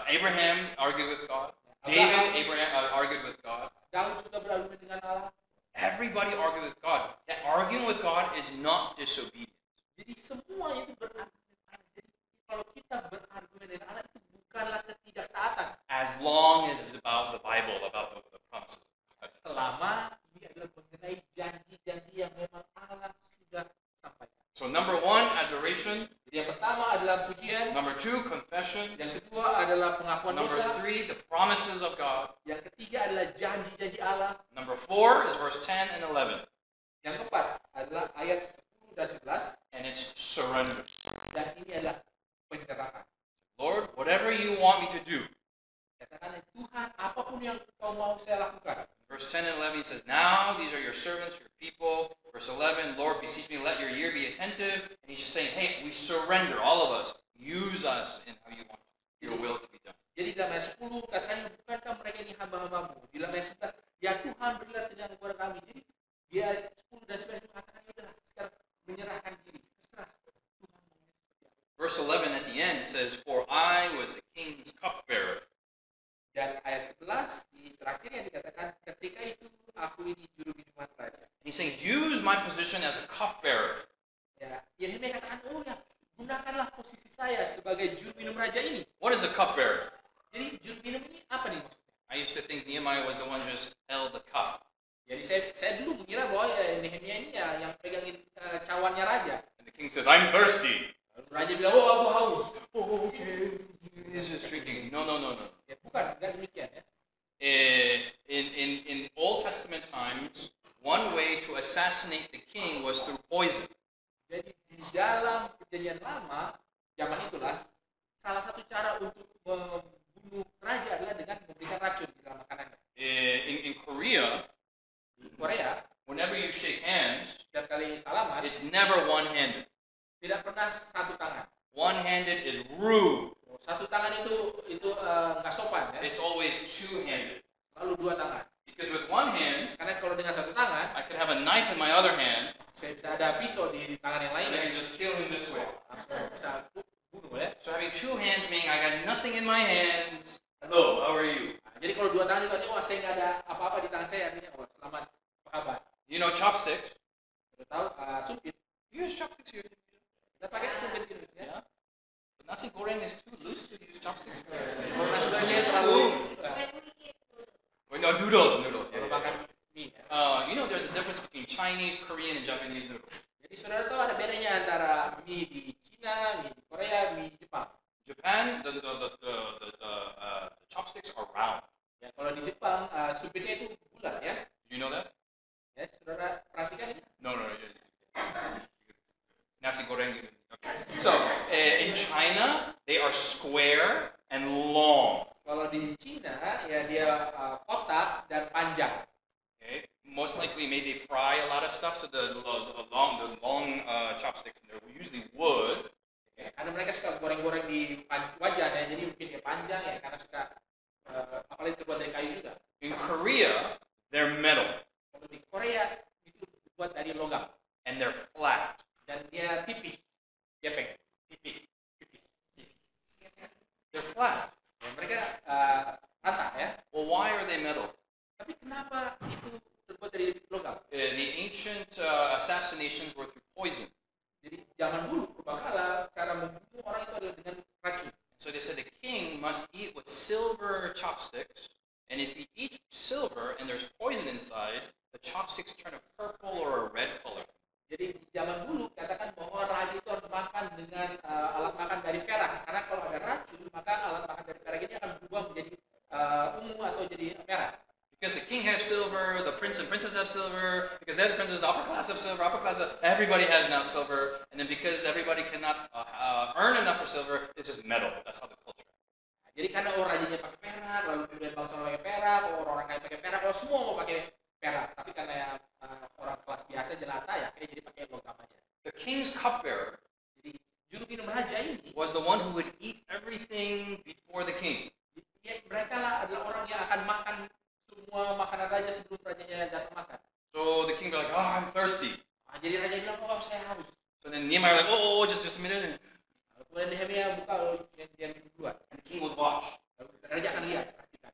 Abraham argued with God. Abraham argued with God. Daud juga berargumen dengan Allah. Everybody argued with God. That arguing with God is not disobedience. Jadi semua itu berargumen dengan Allah. Jadi kalau kita berargumen dengan Allah itu bukanlah ketidaktaatan. As long as it's about the Bible, about the promises. Selama ini adalah mengenai janji-janji yang memang Allah sudah sampaikan. So number 1, adoration. Jadi yang pertama adalah pujian, Number 2, confession. yang kedua adalah pengakuan Number dosa, 3, the promises of God. yang ketiga adalah janji-janji Allah, Number 4 is verse 10 and 11. yang keempat adalah ayat 10 dan 11, And it's surrender. dan ini adalah penyerahan. Lord, whatever you want me to do. Katakan, Tuhan, apapun yang kau mau saya lakukan. Verse 10 and 11 he says, now these are your servants, your people. Verse 11, Lord, beseech me, let your ear be attentive. And he's just saying, hey, we surrender, all of us. Use us in how you want your will to be done. Jadi dalam ayat 10 katakan, bukankah mereka ini hamba-hambamu? Di dalam ayat 11, ya Tuhan berilah dengan kepada kami. Jadi di ayat 10 dan 11 mengatakan, ya udahlah, sekarang menyerahkan diri. Terserah Tuhan mau seperti apa. Verse 11 at the end it says, for I was a king's cupbearer. Dan ayat 11 di terakhirnya dikatakan, ketika itu aku ini juru minuman raja. And he's saying, use my position as a cupbearer. Ya, Yeremia katakan, oh ya, gunakanlah posisi saya sebagai juru minum raja ini. What is a cupbearer? Jadi juru minum ini apa nih maksudnya? I used to think Nehemiah was the one who just held the cup. Jadi saya dulu mengira bahwa ya, Nehemia ini ya yang pegangin cawannya raja. And the king says, I'm thirsty. Lalu raja bilang, oh aku haus. Oh, okay. He's just drinking. No. Ya bukan, enggak demikian ya. In Old Testament times, one way to assassinate the king was through poison. Jadi di dalam perjanjian lama, zaman itulah, salah satu cara untuk membunuh raja adalah dengan memberikan racun di dalam makanannya. In Korea, Di Korea, whenever you shake hands, setiap kali salaman, it's never one-handed. tidak pernah satu tangan. One-handed is rude. Satu tangan itu nggak sopan ya. It's always two-handed. Lalu dua tangan. Because with one hand, Karena kalau dengan satu tangan, I could have a knife in my other hand, saya bisa ada pisau di tangan yang lain and I can just kill him this way. langsung bisa bunuh ya. So having two hands meaning I got nothing in my hands. Hello, how are you? Nah, jadi kalau dua tangan itu artinya, wah saya nggak ada apa-apa di tangan saya, artinya wah selamat, apa kabar? You know chopsticks? Kita tahu sumpit. You use chopsticks here. Kita pakai sumpit di Indonesia. Yeah. But nasi goreng is too loose to use chopsticks. Kalau nasi gorengnya selalu Oh, no, noodles. kalau makan mie. Ya. You know, there's a difference between Chinese, Korean, and Japanese noodles. Jadi saudara tahu ada bedanya antara mie di Cina, mie di Korea, mie di Jepang. Japan, the chopsticks are round. Ya, kalau di Jepang supirnya itu bulat ya. Did you know that? Ya, saudara perhatikan ini. No. Nasi goreng. Okay. So in China, they are square and long. Kalau di Cina ya dia kotak dan panjang. Okay. Most likely, maybe they fry a lot of stuff, so the long chopsticks, and they're usually wood. Ya, karena mereka suka goreng-goreng di wajan ya, jadi mungkin dia panjang ya karena suka apalagi terbuat dari kayu juga. In Korea, they're metal Kalau di Korea itu dibuat dari logam and they're flat. dan dia tipis, gepeng, tipis. They're flat. Ya, mereka rata ya. Well, why are they metal? Tapi kenapa itu terbuat dari logam? The ancient assassinations were through poison. Jadi zaman dulu purbakala cara membunuh orang itu adalah dengan racun. So they said the king must eat with silver chopsticks, and if he eats silver and there's poison inside, the chopsticks turn a purple or a red color. Jadi di zaman dulu katakan bahwa raja itu harus makan dengan alat makan dari perak, karena kalau ada racun maka alat makan dari perak ini akan berubah menjadi ungu atau jadi merah. Because the king has silver, the prince and princess have silver, because they're the princes, the upper class have silver, everybody has now silver, and then because everybody cannot earn enough for silver, it's just metal. That's how the culture. Nah, jadi karena rajanya pakai perak, lalu kemudian bangsa pakai perak, orang kaya pakai perak, kalau semua mau pakai perak, tapi karena orang kelas biasa jelata ya akhirnya jadi pakai logam aja. The king's cupbearer Jadi juru minum raja ini was the one who would eat everything before the king. ya, mereka lah adalah orang yang akan makan semua makanan raja sebelum rajanya datang makan. So the king be like, oh, I'm thirsty. Nah, jadi raja bilang, oh saya haus. So then Nehemiah like, oh, just a minute. And Kemudian Nehemia buka, dia minum duluan. the king would watch. Lalu raja akan lihat, perhatikan.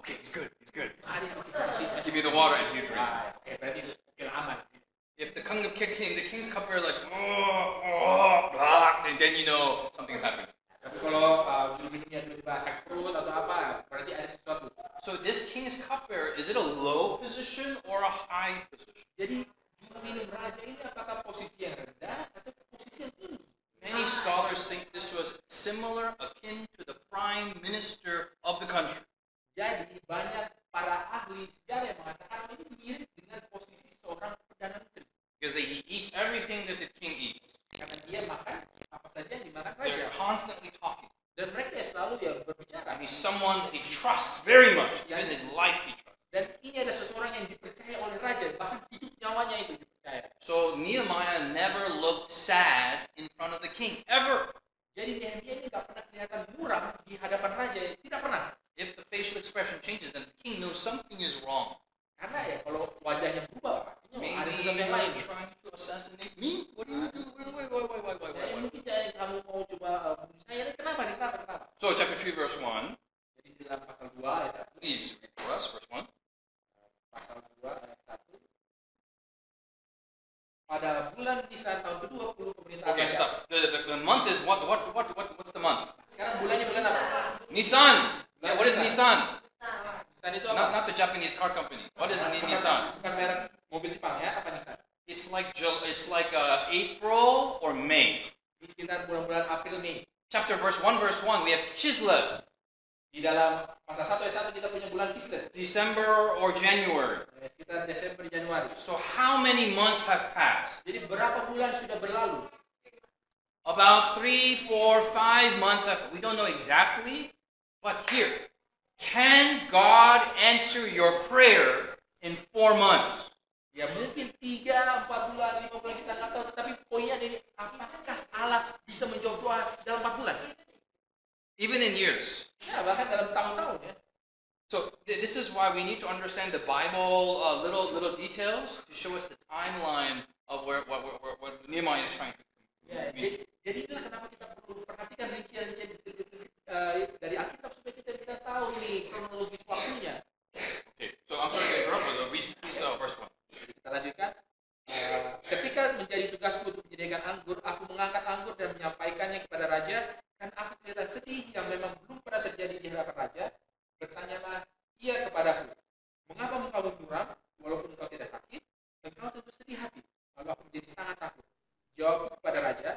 Okay, he's good. Ah, dia oke, kasih. Give you the water and you drink. Oke, berarti oke lah, aman. If the king's cupbearer like, blah, and then you know something's happening. Tapi kalau juru minumnya tiba-tiba sakit perut atau apa, berarti ada sesuatu. So this king's cupbearer, is it a low position or a high position? Jadi juru minum raja ini apakah posisi yang rendah atau posisi yang tinggi? Many scholars think this was similar, akin to the prime minister of the country. Jadi banyak para ahli sejarah yang mengatakan ini mirip dengan posisi seorang perdana menteri. Because he eats everything that the king eats. Karena dia makan apa saja yang dimakan raja. They're constantly talking. Dan mereka selalu ya berbicara. And he's someone that he trusts very much. Even his life he trusts. Dan ini ada seseorang yang dipercaya oleh raja, bahkan hidup nyawanya itu dipercaya. So Nehemiah never looked sad in front of the king, ever. Jadi Nehemia ini tidak pernah kelihatan muram di hadapan raja, tidak pernah. If the facial expression changes, then the king knows something is wrong. Karena ya kalau wajahnya berubah, artinya Maybe ada sesuatu yang lain. you're trying to assassinate me? What do you do? Why? Ya, mungkin kamu mau coba bunuh saya, kenapa? So chapter 3 verse 1. Jadi di dalam pasal 2 ayat 1. Please read for us, verse 1. Pasal 2 ayat 1. Pada bulan Nisan tahun ke-20 pemerintahan Okay, raja. stop. The month is what's the month? Sekarang bulannya bulan apa? Nisan. Yeah, what is Nisan? Nisan itu apa? Not the Japanese car company. What is Nissan? Bukan merek mobil Jepang ya, apa Nisan? It's like April or May. Di sekitar bulan-bulan April, Mei. Chapter verse 1, we have Chislev. Di dalam pasal 1 ayat 1 kita punya bulan Kislev. December or January. Sekitar Desember, Januari. So how many months have passed? Jadi berapa bulan sudah berlalu? About 3, 4, 5 months have, we don't know exactly, but here, can God answer your prayer in 4 months? Ya mungkin 3, 4 bulan, 5 bulan kita nggak tahu. Tetapi poinnya ini, apakah Allah bisa menjawab doa dalam 4 bulan? Even in years. Ya bahkan dalam tahun-tahun ya. So this is why we need to understand the Bible little details to show us the timeline of what Nehemiah is trying to Ya, mean. jadi inilah kenapa kita perlu perhatikan rincian-rincian dari Alkitab supaya kita bisa tahu nih kronologis waktunya. Okay, so I'm sorry to interrupt, but read please verse 1. Jadi kita lanjutkan. Ketika menjadi tugasku untuk menyediakan anggur, aku mengangkat anggur dan menyampaikannya kepada raja. Kan aku kelihatan sedih yang memang belum pernah terjadi di hadapan raja. Bertanyalah ia kepadaku, mengapa mukamu engkau tentu sedih hati. Lalu aku menjadi sangat takut. Jawabku kepada raja,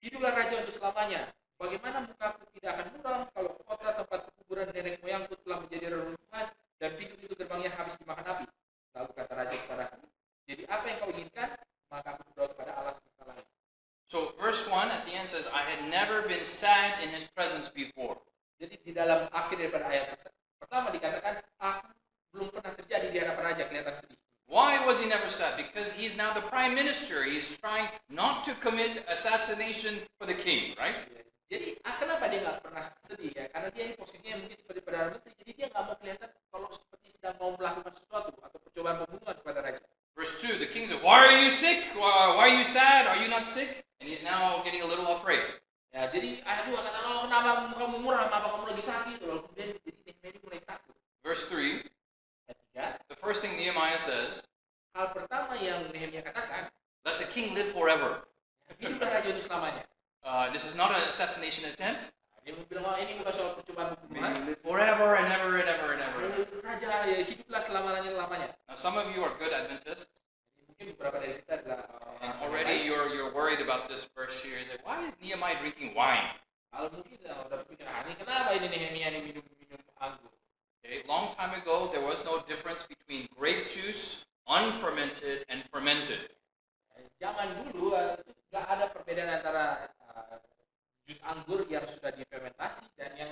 hiduplah raja untuk selamanya. Bagaimana mukaku tidak akan muram kalau kota tempat kuburan nenek moyangku telah menjadi reruntuhan dan pintu-pintu gerbangnya habis dimakan api. Lalu kata raja kepadaku, jadi apa yang kau inginkan? Maka aku berdoa kepada Allah semesta langit. So verse 1 at the end says, I had never been sad in his presence before. Jadi di dalam akhir daripada ayat pertama dikatakan, aku belum pernah terjadi di hadapan raja kelihatan sedih. Why was he never sad? Because he's now the prime minister. He's trying not to commit assassination for the king, right? Jadi kenapa dia nggak pernah sedih ya? Karena dia ini posisinya mungkin seperti Perdana Menteri, jadi dia nggak mau kelihatan kalau seperti sedang mau melakukan sesuatu atau percobaan pembunuhan kepada raja. Verse 2, the king said, why are you sick? Why are you sad? Are you not sick? And he's now getting a little afraid. Ya, jadi ayat 2 kata, oh kenapa kamu muram? Apa kamu lagi sakit? Lalu kemudian jadi Nehemia mulai takut. Verse 3, Ayat 3, the first thing Nehemiah says, hal pertama yang Nehemia katakan, let the king live forever. hiduplah raja untuk selamanya. This is not an assassination attempt. Dia bilang, oh ini bukan soal percobaan pembunuhan. Live forever and ever and ever and ever. Raja ya, hiduplah selamanya. Now, some of you are good Adventists, Mungkin beberapa dari kita adalah and already you're worried about this verse here. It's like, why is Nehemiah drinking wine? kalau mungkin udah berpikir, ini kenapa ini Nehemia ini minum anggur? Okay, long time ago, there was no difference between grape juice, unfermented, and fermented. Zaman dulu itu nggak ada perbedaan antara jus anggur yang sudah difermentasi dan yang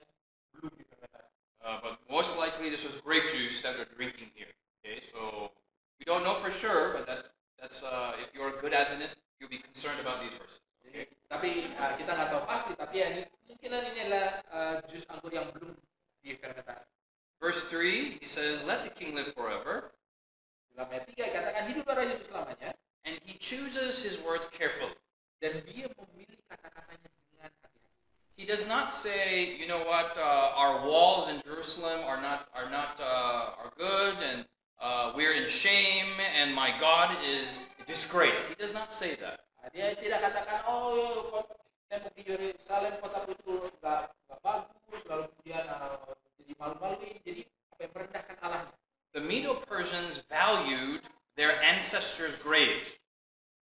belum difermentasi. But most likely, this was grape juice that they're drinking here. Okay, so we don't know for sure, but that's if you're a good Adventist, you'll be concerned about these verses. Jadi, tapi kita nggak tahu pasti, tapi ya ini kemungkinan ini adalah jus anggur yang belum difermentasi. Verse 3, he says, let the king live forever. Dalam ayat 3 dikatakan hiduplah raja untuk selamanya, And he chooses his words carefully. dan dia memilih kata-katanya dengan hati-hati. He does not say, you know what, our walls in Jerusalem are good, and we're in shame, and my God is disgraced. He does not say that. Dia tidak katakan, oh tembok di Yerusalem kota itu nggak bagus, lalu kemudian jadi malu-maluin, jadi apa yang merendahkan Allahnya. The Medo-Persians valued their ancestors' graves.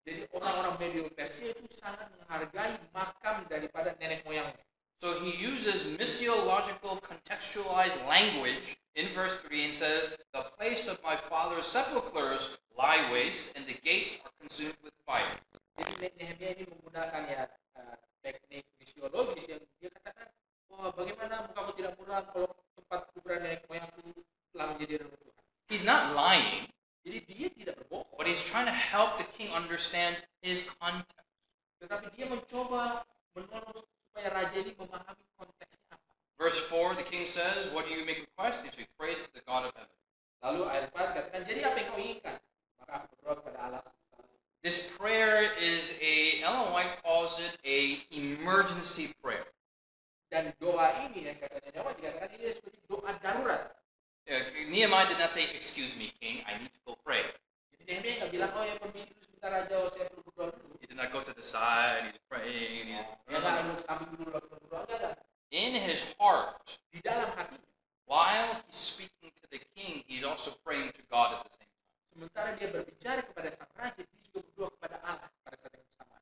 Jadi orang-orang Medio Persia itu sangat menghargai makam daripada nenek moyangnya. So he uses missiological contextualized language in verse 3 and says, the place of my father's sepulchres lie waste, and the gates are consumed with fire. Jadi Nehemia ini menggunakan ya teknik misiologis yang dia katakan, wah bagaimana mukaku tidak muram kalau tempat kuburan nenek moyangku telah menjadi reruntuhan. He's not lying, Jadi dia tidak berbohong, but he's trying to help the king understand his context. tetapi dia mencoba menolong supaya raja ini memahami konteksnya apa. Verse 4, the king says, what do you make request? And he prays to the God of heaven. Lalu ayat 4 katakan, jadi apa yang kau inginkan? Maka aku berdoa kepada Allah. This prayer is Ellen White calls it a emergency prayer. Dan doa ini yang katanya Nyawa dikatakan ini seperti doa darurat. Nehemiah did not say, excuse me, king, I need to go pray. Jadi Nehemia nggak bilang, oh ya permisi dulu sebentar aja, saya perlu berdoa dulu. He did not go to the side, he's praying. Ya nggak, lu ke samping dulu lalu berdoa, enggak. In his heart, Di dalam hatinya, while he's speaking to the king, he's also praying to God at the same time. sementara dia berbicara kepada sang raja, dia juga berdoa kepada Allah pada saat yang bersamaan.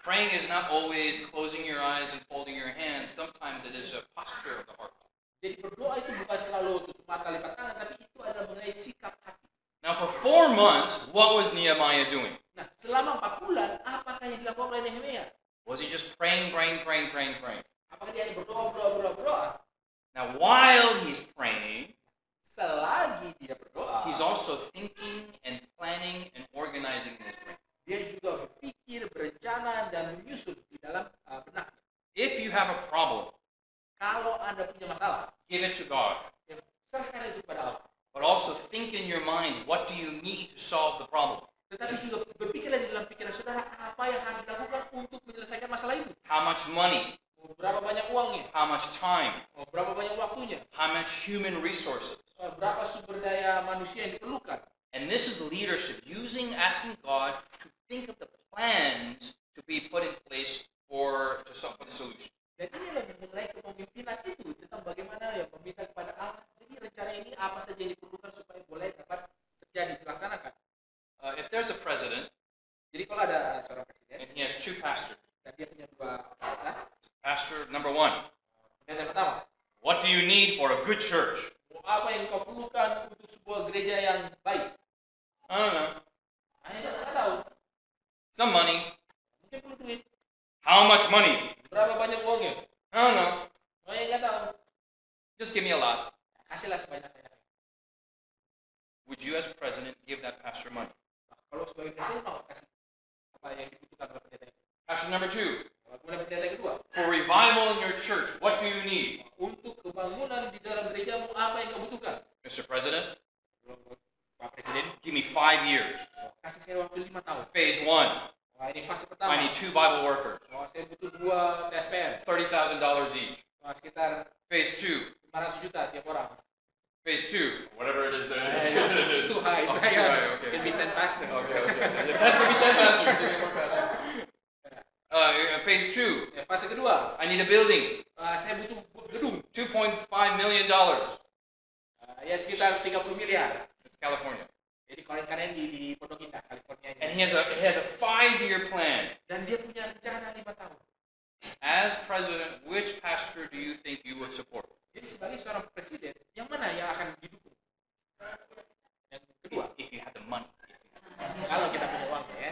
Praying is not always closing your eyes and folding your hands. Sometimes it is a posture of the heart. Jadi berdoa itu bukan selalu tutup mata lipat tangan, tapi itu adalah mengenai sikap hati. Now for 4 months, what was Nehemiah doing? Nah, selama 4 bulan, apakah yang dilakukan oleh Nehemia? Was he just praying? Apakah dia berdoa? Now while he's praying, Selagi dia berdoa, he's also thinking and planning and organizing his prayer. dia juga berpikir, berencana, dan menyusun di dalam benaknya. If you have a problem, Kalau Anda punya masalah, give it to God. ya, serahkan itu kepada Allah. But also think in your mind, what do you need to solve the problem? Tetapi juga berpikirlah di dalam pikiran saudara, apa yang harus dilakukan untuk menyelesaikan masalah itu. How much money? Berapa banyak uangnya? How much time? Berapa banyak waktunya? How much human resources? Berapa sumber daya manusia yang diperlukan? And this is leadership, asking God to think of the plans to be put in place for the solution. Dan inilah mengenai kepemimpinan itu, tentang bagaimana ya meminta kepada Allah. Jadi rencana ini apa saja yang diperlukan supaya boleh dapat terjadi, dilaksanakan. If there's a Jadi kalau ada seorang presiden and he has two pastors. dan dia punya dua pendeta, Pastor number one, pendeta yang pertama, what do you need for a good church? apa yang kau perlukan untuk sebuah gereja yang baik? I don't know. Saya nggak tahu. Some money. Mungkin perlu duit. How much money? Berapa banyak uangnya? I don't know. Saya nggak tahu. Just give me a lot. Kasihlah sebanyak-banyaknya. Would you as president give that pastor money? Nah, kalau sebagai presiden mau kasih apa yang dibutuhkan oleh pendeta itu. Pastor number two, Kemudian pendeta yang kedua, for revival in your church, what do you need? untuk kebangunan di dalam gerejamu apa yang kau butuhkan? Mr. President, Pak Presiden, give me 5 years. kasih saya waktu 5 tahun. Phase one, Wah, ini fase I pertama. need 2 Bible workers, Wah, saya butuh 2 TSPM. $30,000 each. Wah, sekitar Phase two, 500 juta tiap orang. phase two, whatever it is that It's too high. Oh, it's too high, It can be 10 pastors. Okay. Give me 10 pastors. Give me more pastors. Phase two, Ya, fase kedua, I need a building, saya butuh gedung. $2.5 million. Ya sekitar 30 miliar. It's California. Jadi kalian di Pondok Indah, California And ini. he has a 5-year plan. Dan dia punya rencana 5 tahun. As president, which pastor do you think you would support? Jadi sebagai seorang presiden, yang mana yang akan didukung? Yang kedua, If you had the money. kalau kita punya uang ya.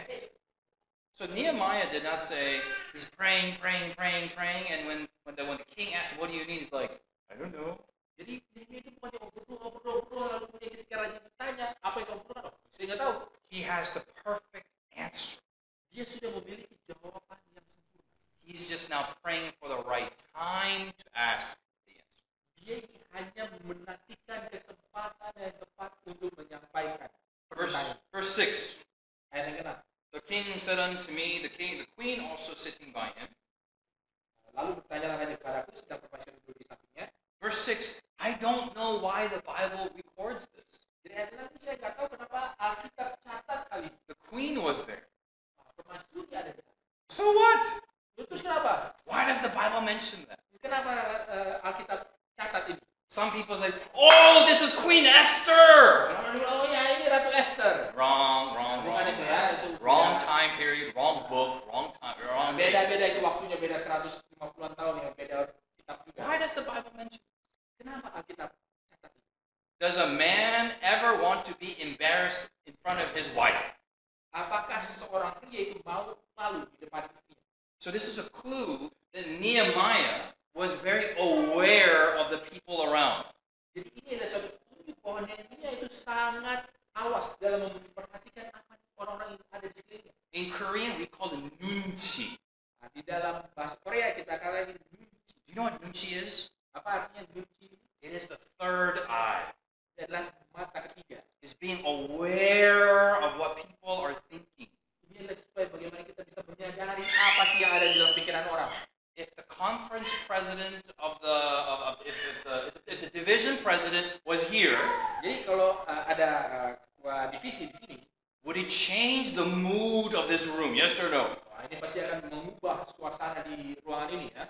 So Nehemiah did not say he's praying, and when the king asked him, what do you need? He's like, I don't know. Jadi ini bukannya berdoa, lalu kemudian ketika raja bertanya apa yang kamu perlukan, saya nggak tahu. He has the perfect answer. Dia sudah memiliki jawaban yang sempurna. He's just now praying for the right time to ask the answer. Dia ini hanya menantikan kesempatan yang tepat untuk menyampaikan Verse pertanyaan. 6. Ayat yang ke-6. The king said unto me, the queen also sitting by him. Lalu bertanyalah raja kepadaku, sedang permaisuri duduk di sampingnya. Verse 6, I don't know why the Bible records this. Jadi ayat 6 saya nggak tahu kenapa Alkitab catat kali ini. The queen was there. Permaisuri ada di sana. So what? Terus kenapa? Why does the Bible mention that? Kenapa Alkitab catat ini? Some people say, oh, this is Queen Esther. Oh ya, ini Ratu Esther. Wrong. Bukan itu ya, itu Wrong ya. time period, wrong book, wrong time, wrong date. Beda-beda itu waktunya, beda 150-an tahun ya, beda kitab juga. Why does the Bible mention? Kenapa Alkitab catat ini? Does a man ever want to be embarrassed in front of his wife? Apakah seseorang pria itu mau malu di depan istrinya? So this is a clue that Nehemiah was very aware of the people around. Jadi ini adalah suatu petunjuk bahwa Nehemia itu sangat awas dalam memperhatikan apa orang-orang yang ada di sekelilingnya. In Korean, we call it nunchi. Nah, di dalam bahasa Korea kita katakan ini nunchi. Do you know what nunchi is? Apa artinya nunchi? It is the third eye. Itu adalah mata ketiga. It's being aware of what people are thinking. Ini adalah supaya bagaimana kita bisa menyadari apa sih yang ada di dalam pikiran orang. If the conference president if the division president was here, Jadi kalau ada ketua divisi di sini, would it change the mood of this room? Yes or no? wah, ini pasti akan mengubah suasana di ruangan ini ya.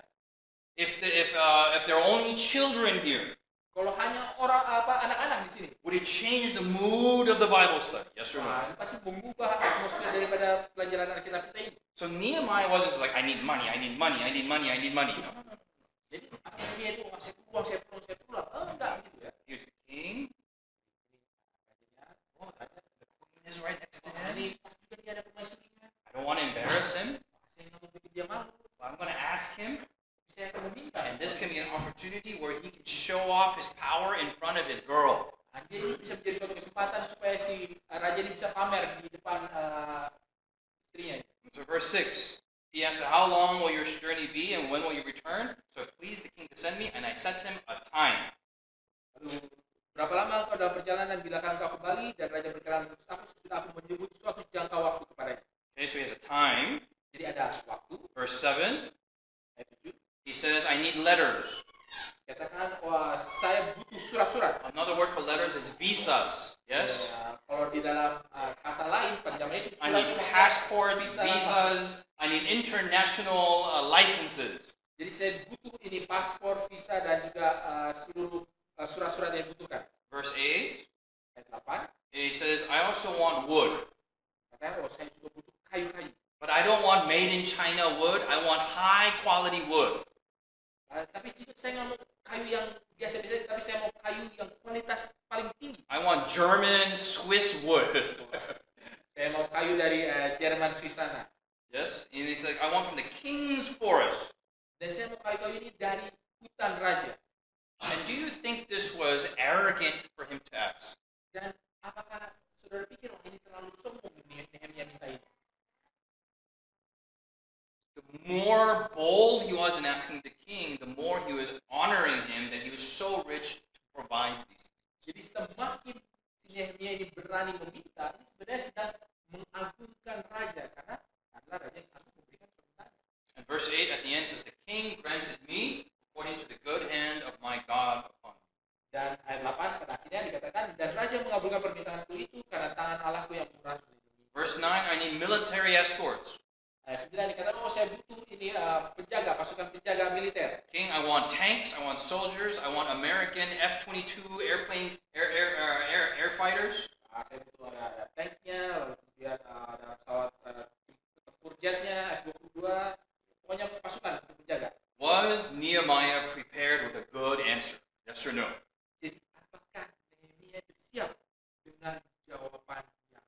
If there are only children here, Kalau hanya anak-anak di sini, would it change the mood of the Bible study? Yes or no? wah, ini pasti mengubah atmosfer daripada pelajaran Alkitab kita ini. So Nehemiah wasn't just like, I need money. No. Jadi apakah dia itu saya perlu, oh enggak gitu ya. He was the king. Oh, the queen is right next to him. Jadi pas juga dia ada permaisurinya, I don't want to embarrass him. saya nggak mau bikin dia malu, But I'm going to ask him. saya akan meminta. And this can be an opportunity where he can show off his power in front of his girl. Nah, jadi ini bisa menjadi suatu kesempatan supaya si raja ini bisa pamer di depan istrinya. So verse 6, he asked, how long will your journey be and when will you return? So it pleased the king to send me, and I set him a time. Lalu, berapa lama engkau dalam perjalanan, bilakah engkau kembali? Dan raja berkenan, sudah aku menyebut suatu jangka waktu kepadanya. Okay, so he has a time. Jadi ada waktu. Verse 7, Ayat 7. he says, I need letters. Katakan, wah, saya butuh surat-surat. Another word for letters is visas. Yes? Kalau di dalam kata lain, pinjaman itu I surat need itu passports, visa. visas. I need international licenses. Jadi saya butuh ini paspor, visa dan juga seluruh surat-surat yang dibutuhkan. Verse 8, Ayat 8. he says, I also want wood. Katanya, saya juga butuh kayu-kayu. But I don't want made in China wood. I want high quality wood. Tapi juga saya nggak mau kayu yang biasa-biasa, tapi saya mau kayu yang kualitas paling tinggi. I want German, Swiss wood. Saya mau kayu dari Jerman, Swiss sana. Yes? And he's like, I want from the king's forest. Dan saya mau kayu-kayu ini dari hutan raja. And do you think this was arrogant for him to ask? Dan apakah saudara pikir ini terlalu sombong Nehemia minta ini? The more bold he was in asking the king, the more he was honoring him that he was so rich to provide these things. Jadi semakin si Nehemia ini berani meminta, ini sebenarnya sedang mengagungkan raja karena adalah raja yang sanggup memberikan permintaan. And verse 8 at the end says, the king granted me according to the good hand of my God upon me. Dan ayat 8 pada akhirnya dikatakan, dan raja mengabulkan permintaanku itu karena tangan Allahku yang murah melindungi. Verse 9, I need military escorts. Ayat 9 dikatakan, saya butuh ini penjaga, pasukan penjaga militer. King, I want tanks, I want soldiers, I want American F-22 air fighters. Saya butuh ada tanknya, lalu kemudian ada pesawat tempur jetnya, F-22, pokoknya pasukan untuk penjaga. Was Nehemiah prepared with a good answer? Yes or no? Jadi apakah Nehemia itu siap dengan jawaban yang?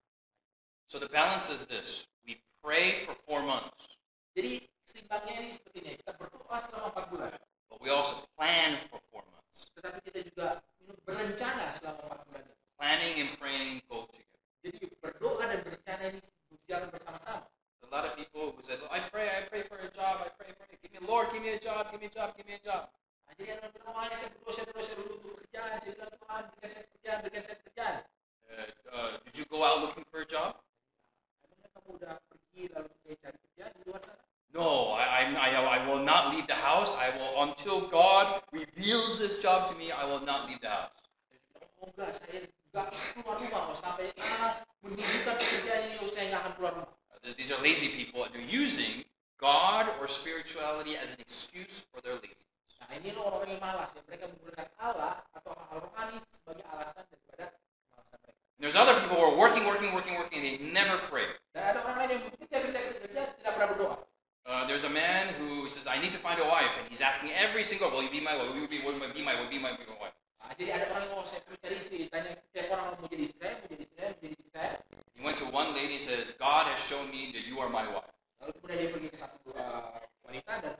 So the balance is this. We pray for 4 months, Jadi seimbangnya ini seperti ini. Kita berdoa selama 4 bulan. but we also plan for 4 months. Tetapi kita juga berencana selama 4 bulan ini. Planning and praying go together. Jadi berdoa dan berencana ini berjalan bersama-sama. A lot of people who said, well, I pray for a job, I pray. Give me, Lord, give me a job, give me a job, give me a job. Nah, jadi ada orang bilang, saya berdoa untuk pekerjaan. Saya bilang, Tuhan, berikan saya pekerjaan. Did you go out looking for a job? Emangnya kamu udah pergi lalu cari kerja di luar sana? No, I will not leave the house. I will, until God reveals this job to me, I will not leave the house. Oh enggak, saya enggak keluar rumah. Sampai menunjukkan pekerjaan ini, saya enggak akan keluar rumah. These are lazy people. They're using God or spirituality as an excuse for their laziness. Nah, ini orang-orang yang malas ya. Mereka menggunakan Allah atau hal rohani sebagai alasan daripada kemalasan mereka. And there's other people who are working, and they never pray. Dan ada orang lain yang bekerja, tidak pernah berdoa. There's a man who says, I need to find a wife, and he's asking every single, will you be my wife? Will you be my wife? Nah, jadi ada orang yang saya perlu cari istri, tanya setiap orang mau jadi istri saya. He went to one lady and says, God has shown me that you are my wife. Lalu kemudian dia pergi ke satu wanita dan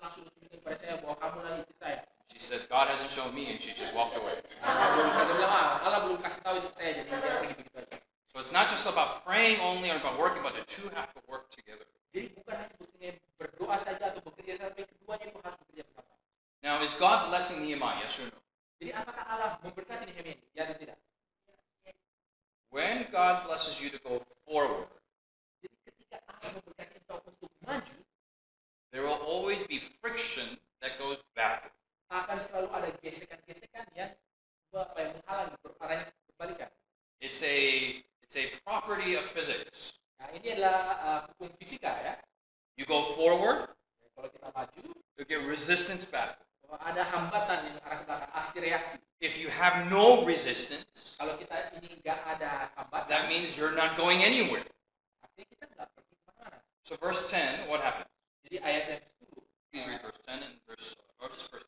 langsung tunjukkan kepada saya bahwa kamu adalah istri saya. She said, God hasn't shown me, and she just walked away. Dia bilang, Allah belum kasih tahu itu ke saya, jadi dia pergi begitu aja. So it's not just about praying only or about working, but the two have to work together. Jadi bukan hanya berdoa saja atau bekerja saja, tapi keduanya itu harus bekerja bersama. Now, is God blessing Nehemiah? Yes or no? Jadi apakah Allah memberkati Nehemia ini? Ya atau tidak? When God blesses you to go forward, Jadi ketika Allah memberkati engkau untuk maju, there will always be friction that goes backward. akan selalu ada gesekan-gesekan yang menghalangi arahnya berbalikan. It's a property of physics. Nah, ini adalah hukum fisika ya. You go forward, Kalau kita maju, you get resistance back. ada hambatan yang arah ke belakang, aksi reaksi. If you have no resistance, Kalau kita ini nggak ada hambatan, that means you're not going anywhere. artinya kita nggak pergi kemana-mana. So verse 10, what happened? Jadi ayat yang 10. Please read verse 10 and just verse 10.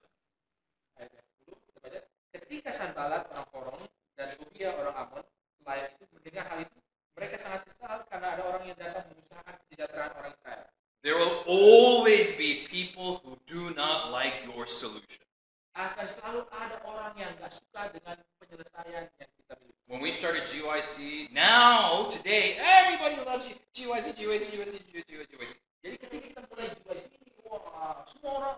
Ayat yang 10 kita baca. Ketika Sanbalat orang Horon dan Tobia orang Amon nelayan itu mendengar hal itu, mereka sangat kesal karena ada orang yang datang mengusahakan kesejahteraan orang Israel. There will always be people who do not like your solution. Akan selalu ada orang yang nggak suka dengan penyelesaian yang kita miliki. When we started GYC, now, today, everybody loves GYC. Jadi ketika kita mulai GYC ini, semua orang,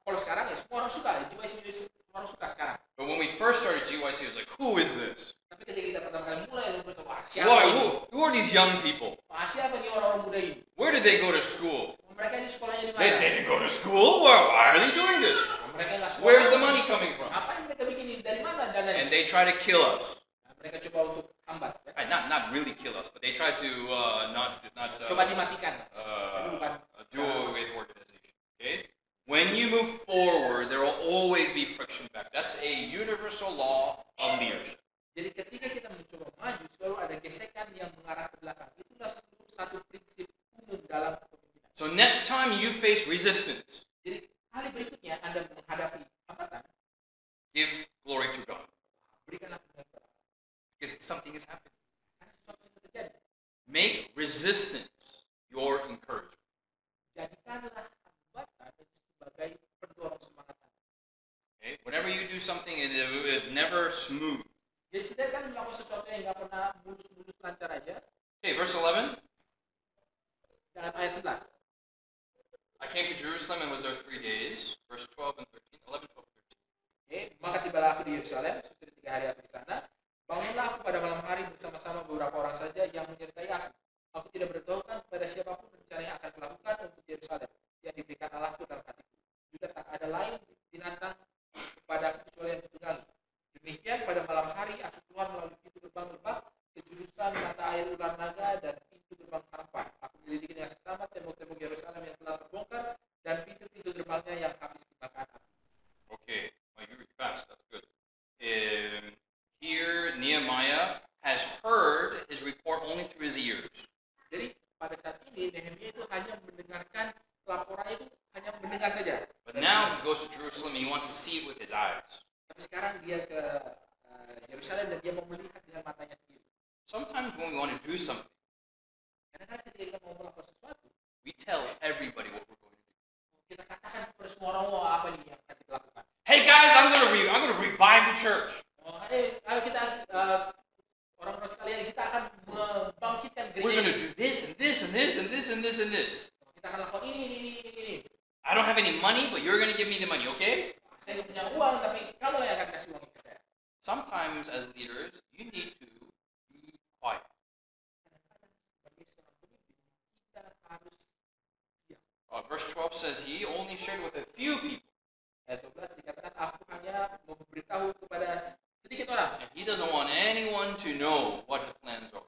kalau sekarang ya semua orang suka ya, GYC semua orang suka sekarang. But when we first started GYC, it was like, who is this? Tapi ketika kita pertama kali mulai, mereka wah siapa ini? Who are these young people? Wah siapa ini orang-orang muda ini? Where did they go to school? Mereka ini sekolahnya di They mana? didn't go to school? Why are they doing this? Mereka nggak sekolah. Where's the money coming from? Apa yang mereka bikin ini? Dari mana dananya? And they try to kill us. Mereka coba untuk hambat. Ya? Not really kill us, but they try to Coba dimatikan. do away with organization. Okay? When you move forward, there will always be friction back. That's a universal law of leadership. Jadi ketika kita mencoba maju, selalu ada gesekan yang mengarah ke belakang. Itulah satu prinsip So next time you face resistance, Jadi kali berikutnya Anda menghadapi hambatan, give glory to God. berikanlah puji kepada Allah. Because something is happening. Karena sesuatu yang terjadi. Make resistance your encouragement. Jadikanlah hambatan itu sebagai pendorong semangat Anda. Okay? Whenever you do something, it is never smooth. Jadi setiap kali melakukan sesuatu yang nggak pernah mulus-mulus lancar aja. Okay, verse 11. Dalam ayat 11. I came to Jerusalem and was there 3 days. Verse 12 and 13. 11, 12, 13. Oke, maka tibalah aku di Yerusalem, sesudah 3 hari aku di sana. Bangunlah aku pada malam hari bersama-sama beberapa orang saja yang menyertai aku. Aku tidak beritahukan kepada siapapun rencana yang akan kulakukan untuk Yerusalem yang diberikan Allahku dalam hatiku. Juga tak ada lain binatang kepada aku kecuali yang kutunggangi. Demikian pada malam hari aku keluar melalui pintu gerbang lebak ke jurusan mata air ular naga dan pintu gerbang sampai. Aku menyelidiki dengan seksama tembok-tembok Yerusalem yang telah terbongkar dan pintu-pintu gerbangnya yang habis dimakan api. Okay, well, you read fast. That's good. Here, Nehemiah has heard his report only through his ears. Jadi pada saat ini Nehemia itu hanya mendengarkan laporannya, itu hanya mendengar saja. But now he goes to Jerusalem and he wants to see it with his eyes. Tapi sekarang dia ke Yerusalem dan dia mau melihat dengan matanya sendiri. Sometimes when we want to do something, Kadang-kadang ketika kita mau melakukan sesuatu, we tell everybody what we're going to do. kita katakan kepada semua orang, wah apa nih yang akan kita lakukan. Hey guys, I'm going to revive the church. Oh, ayo kita orang-orang sekalian, kita akan membangkitkan We're going gereja. to do this and this and this and this and this and this. Kita akan lakukan ini. I don't have any money, but you're going to give me the money, okay? Saya nggak punya uang, tapi kamu lah yang akan kasih uang ke saya. Sometimes as leaders, you need to be quiet. Kadang-kadang sebagai seorang pemimpin, kita harus diam. Verse 12 says he only shared with a few people. Ayat 12 dikatakan aku hanya memberitahu kepada sedikit orang. And he doesn't want anyone to know what his plans are.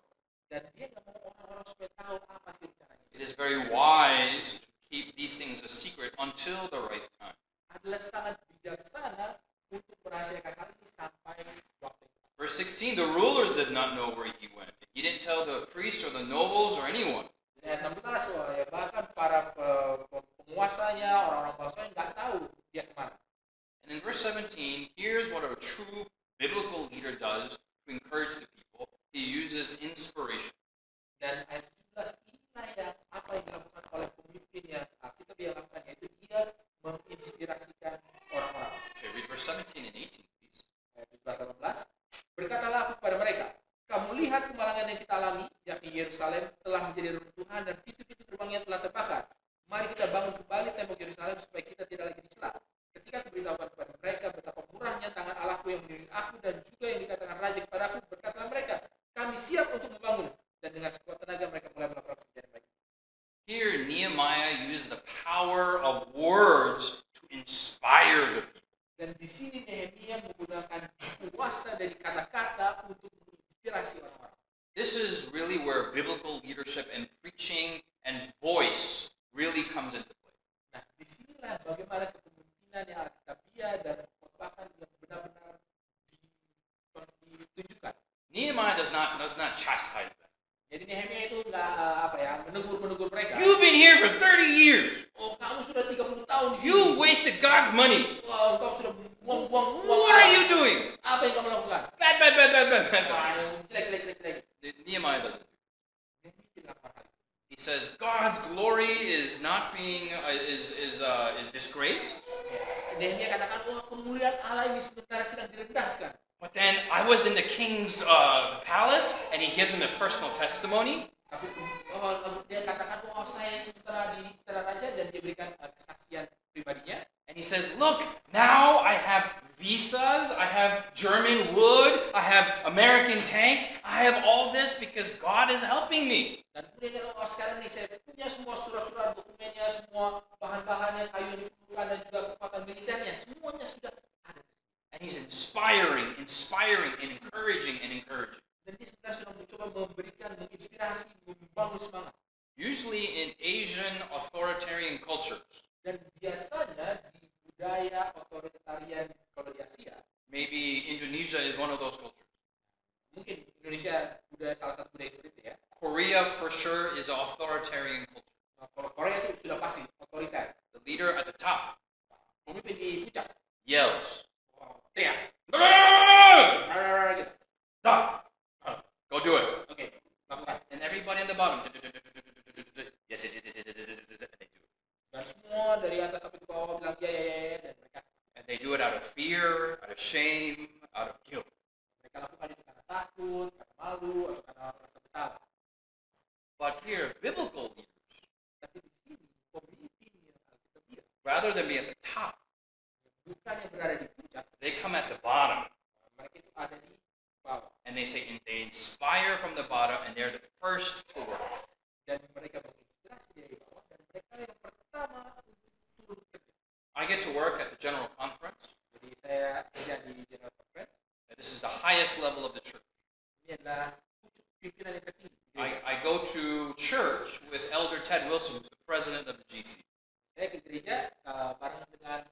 Dan dia nggak mau orang-orang supaya tahu apa sih rencananya. It is very wise to keep these things a secret until the right time. Adalah sangat bijaksana untuk merahasiakan hal ini sampai waktu itu. Verse 16, the rulers did not know where he went. He didn't tell the priests or the nobles or anyone. Dan ayat 16, ya, bahkan para penguasanya, orang-orang bangsanya nggak tahu dia kemana. And in verse 17, here's what a true biblical leader does to encourage the people. He uses inspiration. Dan ayat 17 inilah yang apa yang dilakukan oleh pemimpin yang kita yang lakukan, yaitu dia menginspirasikan orang-orang. Okay, read verse 17 and 18, please. Ayat 17-18. Berkatalah aku kepada mereka, kamu lihat kemalangan yang kita alami, yakni Yerusalem telah menjadi reruntuhan dan pintu-pintu gerbangnya telah terbakar. Mari kita bangun kembali tembok Yerusalem supaya kita tidak lagi dicela. Ketika aku beritahukan kepada mereka betapa murahnya tangan Allahku yang mendidik aku dan juga yang dikatakan Raja kepadaku, berkatalah mereka, kami siap untuk membangun. Dan dengan sekuat tenaga mereka mulai melakukan pekerjaan baik. Here, Nehemiah uses the power of words to inspire the people. Dan di sini Nehemia menggunakan kuasa dari kata-kata untuk menginspirasi orang-orang. This is really where biblical leadership and preaching and voice really comes into play. Nah, disinilah bagaimana kepemimpinan yang alkitabiah dan khotbah yang benar-benar ditunjukkan. Nehemiah does not chastise them. Jadi Nehemia itu nggak menegur mereka. You've been here for 30 years. Oh, kamu sudah 30 tahun di sini. You wasted God's money. Wah, kau sudah buang-buang uang. What are you doing? Apa yang kamu lakukan? Bad. Wah, yang jelek. Nehemiah doesn't. Nehemia tidak melakukan hal itu. He says God's glory is not being is disgraced. Nehemia katakan, wah, kemuliaan Allah ini sementara sedang direndahkan. But then I was in the king's palace, and he gives him a personal testimony. Tapi dia katakan, wah, saya sementara di istana raja, dan dia berikan kesaksian pribadinya. And he says, look, now I have visas, I have German wood, I have American tanks, I have all this because God is helping me. Dan kemudian kalau sekarang ini saya punya semua surat-surat dokumennya, semua bahan-bahannya, kayu yang diperlukan, dan juga kekuatan militernya, semuanya sudah ada. And he's inspiring, and encouraging. Dan dia sebenarnya sudah mencoba memberikan, menginspirasi, membangun semangat. Usually in Asian authoritarian cultures, Dan biasanya di budaya otoritarian kalau di Asia, maybe Indonesia is one of those cultures. mungkin Indonesia budaya salah satu budaya seperti itu ya. Korea for sure is an authoritarian culture. Kalau Korea itu sudah pasti otoriter. The leader at the top Pemimpin di puncak, yells, teriak, "No, no, no, no, no, no! gitu. Stop! Go do it." Oke, lakukan. And everybody on the bottom, yes, yes, yes, yes, yes, yes, yes, yes, and they do it. Dan semua dari atas sampai ke bawah bilang ya, dan mereka And they do it out of fear, out of shame, out of guilt. lakukan itu karena takut, karena malu, atau karena merasa bersalah. But here, biblical leaders, Tapi di sini pemimpin yang Alkitab bilang, rather than be at the top, bukan yang berada di puncak, they come at the bottom. mereka itu ada di bawah. And they say, and they inspire from the bottom, and they're the first to work. Dan mereka menginspirasi dari bawah, dan mereka yang pertama untuk turun kerja. I get to work at the General Conference. Jadi saya kerja di General Conference. This is the highest level of the church. Ini adalah pucuk pimpinan yang tertinggi. I go to church with Elder Ted Wilson, who's the president of the GC. Saya ke gereja bareng dengan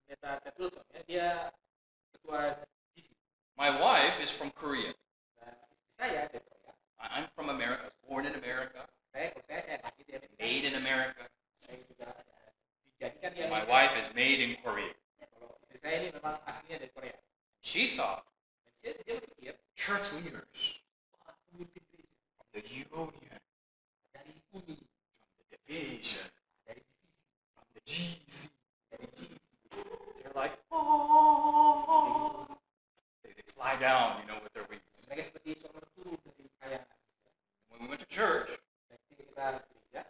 Pendeta Ted Wilson. Ya. Dia ketua GC. My wife is from Korea. Dan istri saya dari Korea. I'm from America. I was born in America, Saya lahir di Amerika. made in America. Saya juga dijadikan di My Amerika. wife is made in Korea. Kalau istri saya ini memang aslinya dari Korea. She thought Dan dia berpikir, church leaders wah, pemimpin gereja from the union, dari uni, from the division, dari divisi, from the GC, dari GC. they're like, oh, they fly down, with their wings. Mereka seperti seorang turun dari kayangan. When we went to church, Dan ketika gereja,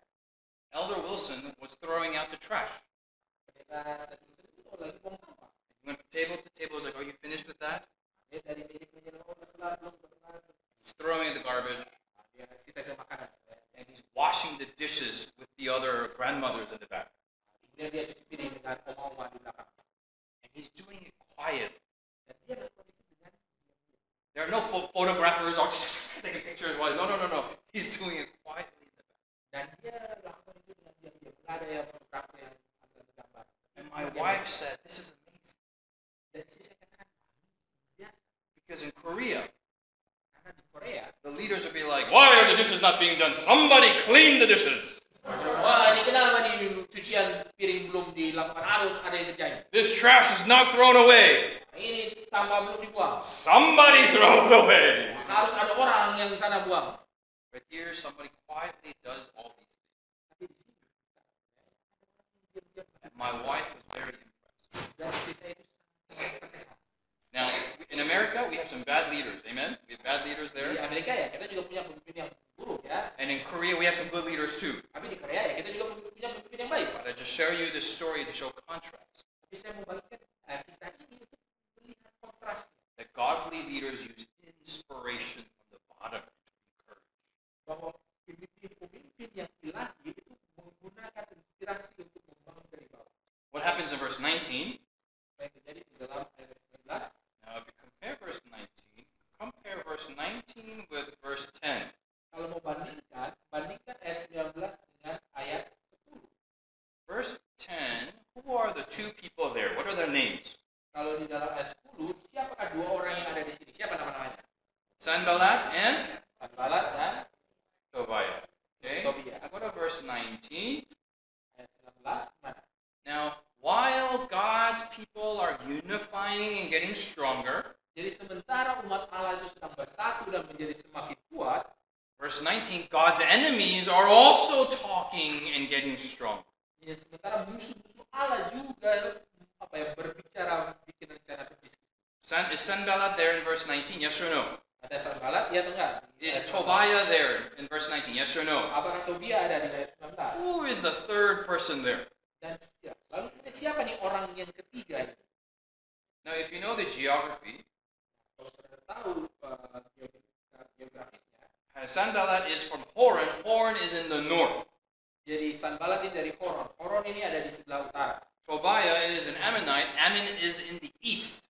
Elder Wilson was throwing out the trash. Pendeta Ted Wilson itu lagi buang sampah. He went from table to table. He was like, "Are you finished with that?" Dia dari meja ke meja, udah kelar belum? He's throwing in the garbage, Dia sisa makanan. and he's washing the dishes with the other grandmothers in the back. Kemudian dia cuci piring dengan oma-oma di belakang. And he's doing it quietly. Dan dia lakukan itu dengan diam-diam. There are no photographers or taking pictures while no. He's doing it quietly in the back. Dan dia lakukan itu dengan diam-diam. Tidak ada yang fotografer yang ambil gambar. And my wife said, "This is amazing." Dan istri saya katakan, biasa. Because in Korea, Karena di Korea, the leaders would be like, "Why are the dishes not being done? Somebody clean the dishes. wah ini kenapa nih cucian piring belum dilakukan, harus ada yang kerjain. This trash is not thrown away. Ini sampah belum dibuang. Somebody throw it away." Harus ada orang yang di sana buang. But here, somebody quietly does all these things. Tapi di sini, diam-diam. And my wife was very impressed. Dan istri saya itu sangat terkesan. Now, in America, we have some bad leaders. Amen? We have bad leaders Di there. Amerika ya, kita juga punya pemimpin yang buruk ya. And in Korea, we have some good leaders too. Tapi di Korea ya, kita juga punya pemimpin yang baik. But I just share you this story to show contrast. Tapi saya mau bagikan kisah ini untuk melihat kontrasnya. That godly leaders use inspiration from the bottom to encourage. Bahwa pemimpin yang ilahi itu menggunakan inspirasi untuk membangun dari bawah. What happens in verse 19? Apa yang terjadi di dalam ayat 19? Now, if you compare verse 19 with verse 10. Kalau mau bandingkan ayat 19 dengan ayat 10. Verse 10, who are the two people there? What are their names? Kalau di dalam ayat 10, siapakah dua orang yang ada di sini? Siapa nama-namanya? Sanballat and Sanballat dan Tobiah. Okay? Tobiah. Now go to verse 19. Ayat 19 mana? Now, while God's people are unifying and getting stronger, Jadi sementara umat Allah itu sedang bersatu dan menjadi semakin kuat, verse 19, God's enemies are also talking and getting stronger. jadi sementara musuh-musuh Allah juga berbicara, bikin rencana berbisnis. Is Sanballat there in verse 19? Yes or no? Ada Sanballat, ya atau enggak? Is Tobiah there in verse 19? Yes or no? Apakah Tobiah ada di ayat 19? Who is the third person there? Dan lalu siapa nih orang yang ketiga ini? Now, if you know the geography, Kalau saudara tahu geografisnya, Sanballat is from Horon. Horon is in the north. jadi Sanballat ini dari Horon. Horon ini ada di sebelah utara. Tobiah is an Ammonite. Ammon is in the east.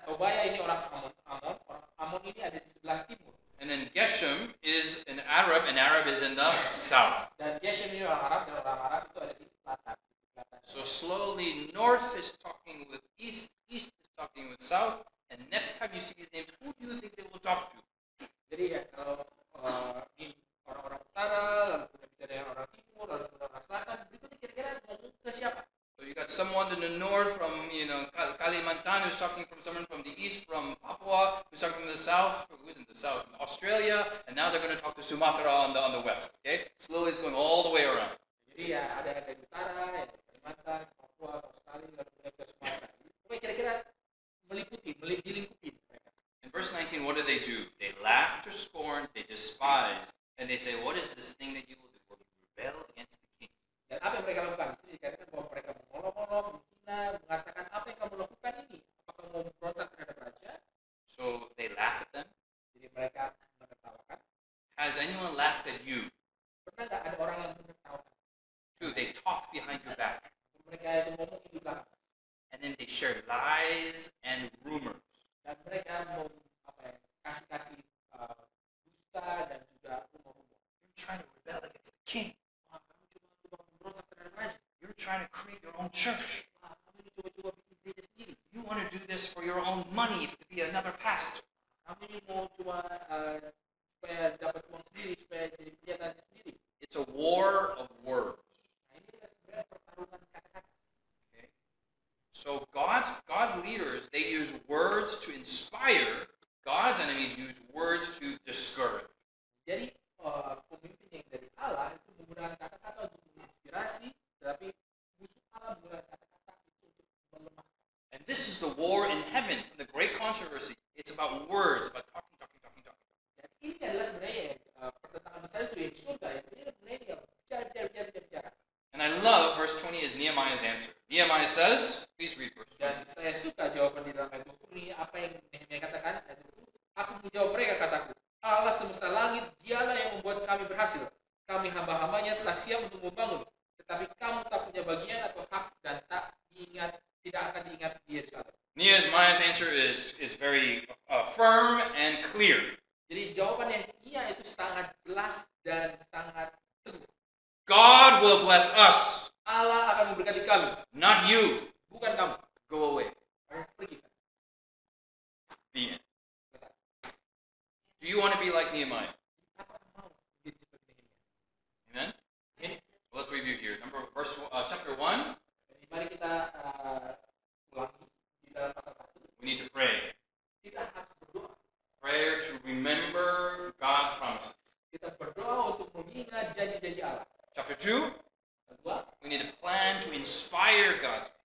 Tobiah ini orang Amon. Orang Amon ini ada di sebelah timur. And then Geshem is an Arab, and Arab is in the south. Dan Geshem ini orang Arab, dan orang Arab itu ada di selatan. So slowly, north is talking with east, east is talking with south, and next time you see these names, who do you think they will talk to? Jadi ya, kalau ini orang-orang utara, lalu kemudian bicara dengan orang timur, lalu got someone in the north from, Kalimantan who's talking from someone from the east, from Papua, who's talking from the south, who's in the south, in Australia, and now they're going to talk to Sumatra on the west. Okay, slowly it's going all the way around. Jadi ya ada yang dari utara, yang dari Kalimantan, Papua, Australia, lalu kemudian ke Sumatera. Pokoknya kira-kira dilingkupi mereka. In verse 19, what do? They laugh to scorn, they despise, and they say, what is this thing that you will do? Will you rebel against the king? Dan apa yang mereka lakukan? Di sini dikatakan bahwa mereka mengolok-olok, menghina, mengatakan apa yang kamu lakukan ini? Apakah mau memberontak terhadap raja? So they laugh at them. Jadi mereka menertawakan. Has anyone laughed at you? Pernah nggak ada orang yang menertawakan? True, they talk behind your back. Mereka itu ngomong di belakang. And then they share lies and rumors. Dan mereka mau kasih dusta dan juga rumor-rumor. You're trying to rebel against the king. Wah, kamu coba memberontak terhadap raja. You're trying to create your own church. Wah, kamu ini coba bikin gereja sendiri. You want to do this for your own money to be another pastor. Kamu ini mau coba supaya dapat uang sendiri, supaya jadi penjahatnya sendiri. It's a war of words. Nah, ini sebenarnya pertarungan kata-kata. Okay. So God's leaders, they use words to inspire. God's enemies use words to discourage. Jadi pemimpin yang dari Allah itu menggunakan kata-kata untuk menginspirasi, tetapi musuh Allah menggunakan kata-kata itu untuk melemahkan. And this is the war in heaven, the great controversy. It's about words, about talking. Dan ini adalah sebenarnya pertentangan besar itu yang di surga, yang sebenarnya bicara. And I love verse 20 is Nehemiah's answer. Nehemiah says, please read verse 20. Dan saya suka jawaban di dalam ayat 20 ini, apa yang Nehemia katakan, ayat 20. Aku menjawab mereka, kataku, Allah semesta langit, dialah yang membuat kami berhasil. Kami hamba-hambanya telah siap untuk membangun, tetapi kamu tak punya bagian atau hak dan tidak akan diingat di Yerusalem. Nehemiah's answer is very firm and clear. Jadi jawaban yang iya itu sangat jelas dan sangat teguh. God will bless us, Allah akan memberkati kami, not you. bukan kamu. Go away. Kamu pergi sana. The end. Do you want to be like Nehemiah? Apakah mau menjadi seperti Nehemia? Amen? Amin. Well, let's review here. Chapter 1, Jadi mari kita ulangi di dalam pasal 1. we need to pray. Kita harus berdoa. Prayer to remember God's promises. Kita berdoa untuk mengingat janji-janji Allah. Chapter 2, Kedua, we need a plan to inspire God's people.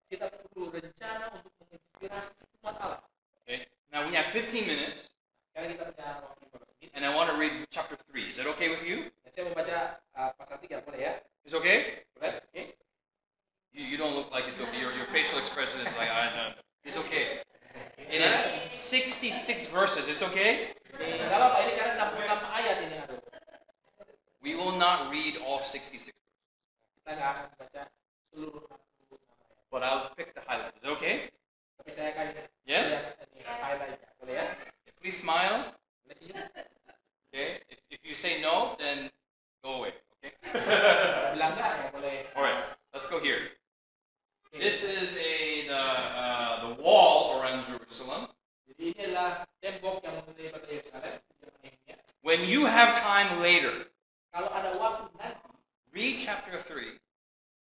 kita perlu rencana untuk menginspirasi umat Allah. Okay? Now we have 15 minutes, Sekarang kita punya waktu 15 menit. and I want to read chapter 3. Is that okay with you? Dan saya membaca pasal 3, boleh ya? It's okay? Boleh? Oke. You don't look like it's okay. Your facial expression is like, it's okay. It is 66 verses. It's okay? Ini nggak apa-apa, ini karena 66 ayat ini. Aduh. We will not read all 66. Kita nggak akan baca seluruh 66 ayat. But I'll pick the highlights. Is it okay? Tapi saya akan Yes? lihat ini highlight-nya. Boleh ya? Please smile. Boleh senyum? Okay? If you say no, then go away. Okay? Bilang nggak ya? Boleh. All right. Let's go here. This is the wall around Jerusalem. Jadi ini adalah tembok yang mengenai kota Yerusalem. When you have time later, Kalau ada waktu nanti, read chapter 3,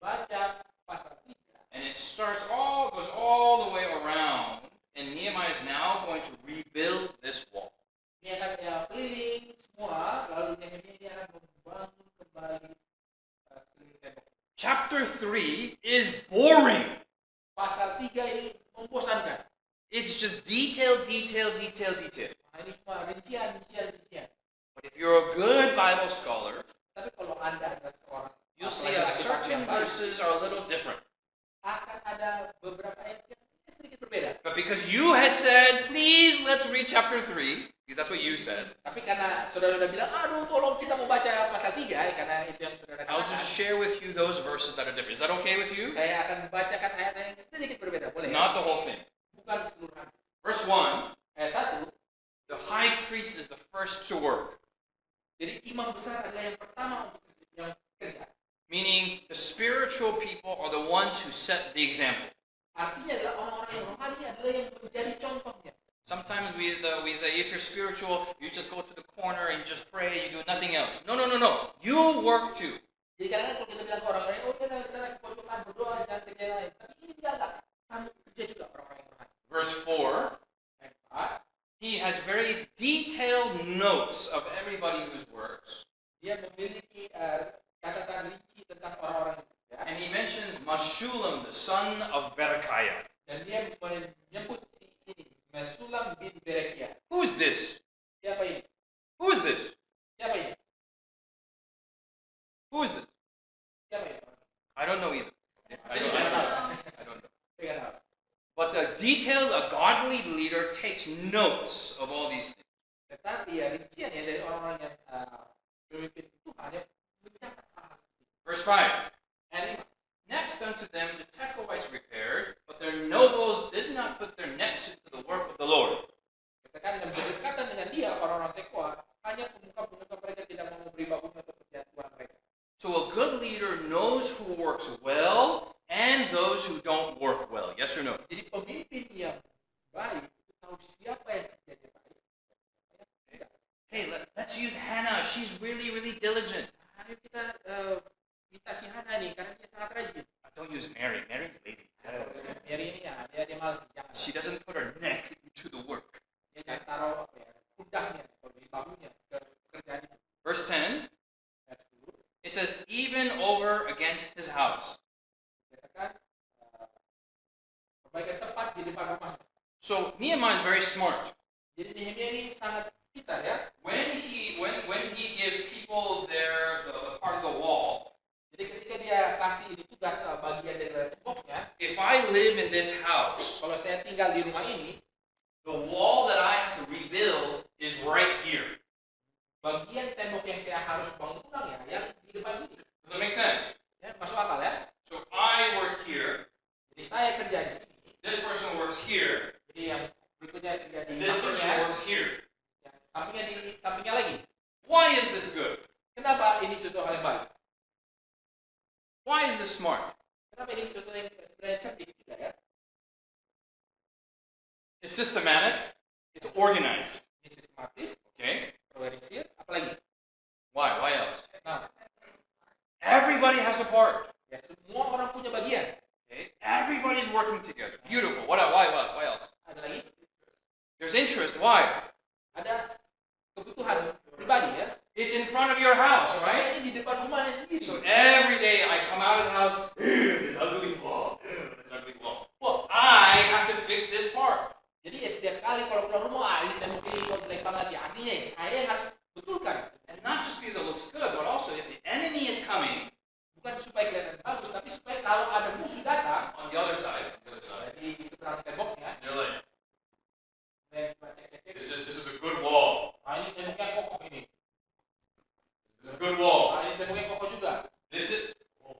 baca pasal 3. and it goes all the way around, and Nehemiah is now going to rebuild this wall. Ini akan keliling semua, lalu Nehemia akan membangun kembali sekeliling tembok. Chapter 3 is boring. Pasal 3 ini membosankan. It's just detail. Nah, ini cuma rincian. But if you're a good Bible scholar, Tapi kalau Anda adalah seorang you'll see that certain verses are a little different. akan ada beberapa ayat yang sedikit berbeda. But because you had said, please, let's read chapter 3, because that's what you said, Tapi karena saudara bilang, aduh tolong kita mau baca pasal 3, karena itu yang saudara I'll just katakan. share with you those verses that are different. Is that okay with you? Saya akan bacakan ayat yang sedikit berbeda, boleh? Not the whole thing. Bukan keseluruhan. Verse 1, Ayat 1, the high priest is the first to work, jadi imam besar adalah yang pertama untuk yang kerja. meaning the spiritual people are the ones who set the example. Artinya adalah orang-orang yang rohani adalah yang menjadi contohnya. Sometimes we say, if you're spiritual, you just go to the corner and you just pray, you do nothing else. No. You work too. Jadi kadang-kadang kalau kita bilang ke orang lain, oh ya secara kepojokan berdoa jangan kerja yang lain. Tapi ini dia enggak. Kamu kerja juga orang-orang yang rohani. Verse 4, he has very detailed notes of everybody whose works. Dia memiliki catatan rinci tentang orang-orang itu. Ya. And he mentions Meshulam, the son of Berechiah. Dan dia menyebut si ini, Meshulam bin Berechiah. Who's this? Siapa ini? Who's this? Siapa ini? Who is this? Siapa ini? I don't know either. I don't know. Tidak tahu. But a godly leader takes notes of all these things. Tetapi ya rincian ya dari orang-orang yang pemimpin Tuhan yang mencatat hal-hal. Verse 5. Ayat 5. Next unto them the Tekoites repaired, but their nobles did not put their necks into the work of the Lord. Katakan dan berdekatan dengan dia orang-orang Tekoa, hanya pemuka-pemuka mereka tidak mau memberi bangunan untuk kerjaan Tuhan mereka. So a good leader knows who works well and those who don't work well. Yes or no? Jadi pemimpin yang baik itu tahu siapa yang kerjanya baik. Hey, let's use Hannah. She's really, really diligent. Ayo kita minta si Hana nih karena dia sangat rajin. Don't use Mary. Mary's lazy. Mary ini ya, dia malas. She doesn't put her neck into the work. Dia jangan taruh kudahnya atau di bahunya ke pekerjaan itu. Verse 10, it says, even over against his house. Katakan perbaikan tempat di depan rumahnya. So Nehemiah is very smart. Jadi Nehemia ini sangat pintar ya. When he gives people the part of the wall, jadi ketika dia kasih ini tugas bagian dari temboknya, if I live in this house, kalau saya tinggal di rumah ini, the wall that I have to rebuild is right here. bagian tembok yang saya harus bangun ulang ya, yang di depan sini. Does that make sense? Ya, masuk akal ya. So I work here. Jadi saya kerja di sini. This person works here. Jadi yang berikutnya kerja di This person sampingnya, works here. yang sampingnya lagi. Why is this good? Kenapa ini suatu hal yang baik? Why is this smart? Kenapa ini suatu yang sebenarnya cerdik juga ya? It's systematic. It's organized. Ini sistematis, Okay. terorganisir, apalagi? Why? Why else? Nah, Everybody has a part. ya semua orang punya bagian. Okay. Everybody's working together. Beautiful. Why else? Ada lagi? There's interest. Why? Ada kebutuhan pribadi ya. It's in front of your house, right? Ini di depan rumahnya sendiri. So every day I come out of the house, this ugly wall, this ugly wall. Well, I have to fix this part. Jadi setiap kali kalau keluar rumah, ini tembok ini kok jelek banget ya. Artinya saya yang harus betulkan. And not just because it looks good, but also if the enemy is coming Bukan supaya kelihatan bagus, tapi supaya kalau ada musuh datang on the other side, di seberang temboknya, they're like, cek. this is a good wall. Nah, ini temboknya kokoh ini. This is a good wall. Nah, ini temboknya kokoh juga. This is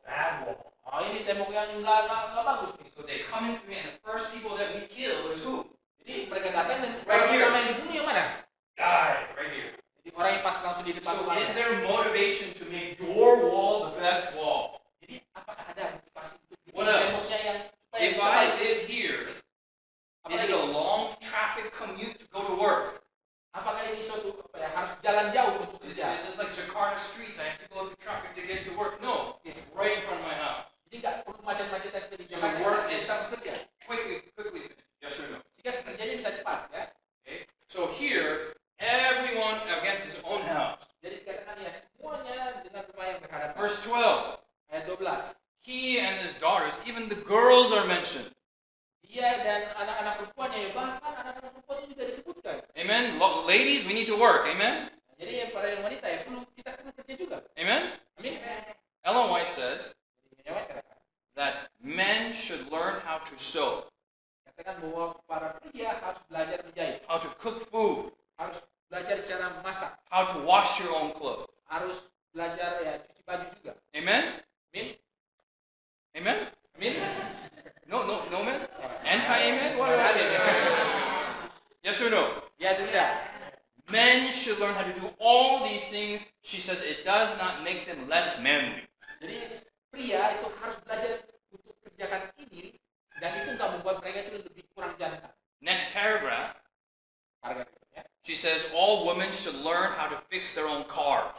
bad wall. Nah, ini temboknya enggak bagus nih. So they come into me, and the first people that we kill is who? Jadi mereka datang dan Right orang here. pertama yang dibunuh yang mana? Guy, right here. Jadi orang yang pas langsung di depan So rumahnya. is there motivation to make your wall the best wall? Jadi apakah ada motivasi untuk bikin What else? temboknya yang supaya If terbaik? I live here, is it Apalagi? a long traffic commute to go to work? Apakah ini suatu harus jalan jauh untuk kerja? Is this like Jakarta streets? I have to go through traffic to get to work? No, it's right in front of my house. Jadi nggak perlu macet-macetan seperti di So Jakarta. work Saya is- harus kerja. Quickly finish. Yes or no? Sehingga kerjanya bisa cepat ya. Okay. So here, everyone against his own house. Jadi dikatakan ya semuanya dengan rumah yang berhadapan. Verse 12. Ayat 12. He and his daughters, even the girls are mentioned. Dia dan anak-anak perempuannya ya bahkan anak-anak perempuannya juga disebutkan. Amen. Ladies, we need to work. Amen. Jadi yang para yang wanita ya kita perlu kerja juga. Amen. Amin. Ellen White says Jadi menjawab katakan. that men should learn how to sew, Katakan bahwa para pria harus belajar menjahit, how to cook food, harus belajar cara masak, how to wash your own clothes. harus belajar ya cuci baju juga. Amen. Amin. Amen. Amin. No, man. Anti-amen. What? Yes or no? Ya tidak. Men should learn how to do all these things. She says it does not make them less manly. Jadi pria itu harus belajar untuk kerjakan ini dan itu nggak membuat mereka itu lebih kurang jantan. Next paragraph, Paragraf itu ya. she says all women should learn how to fix their own cars.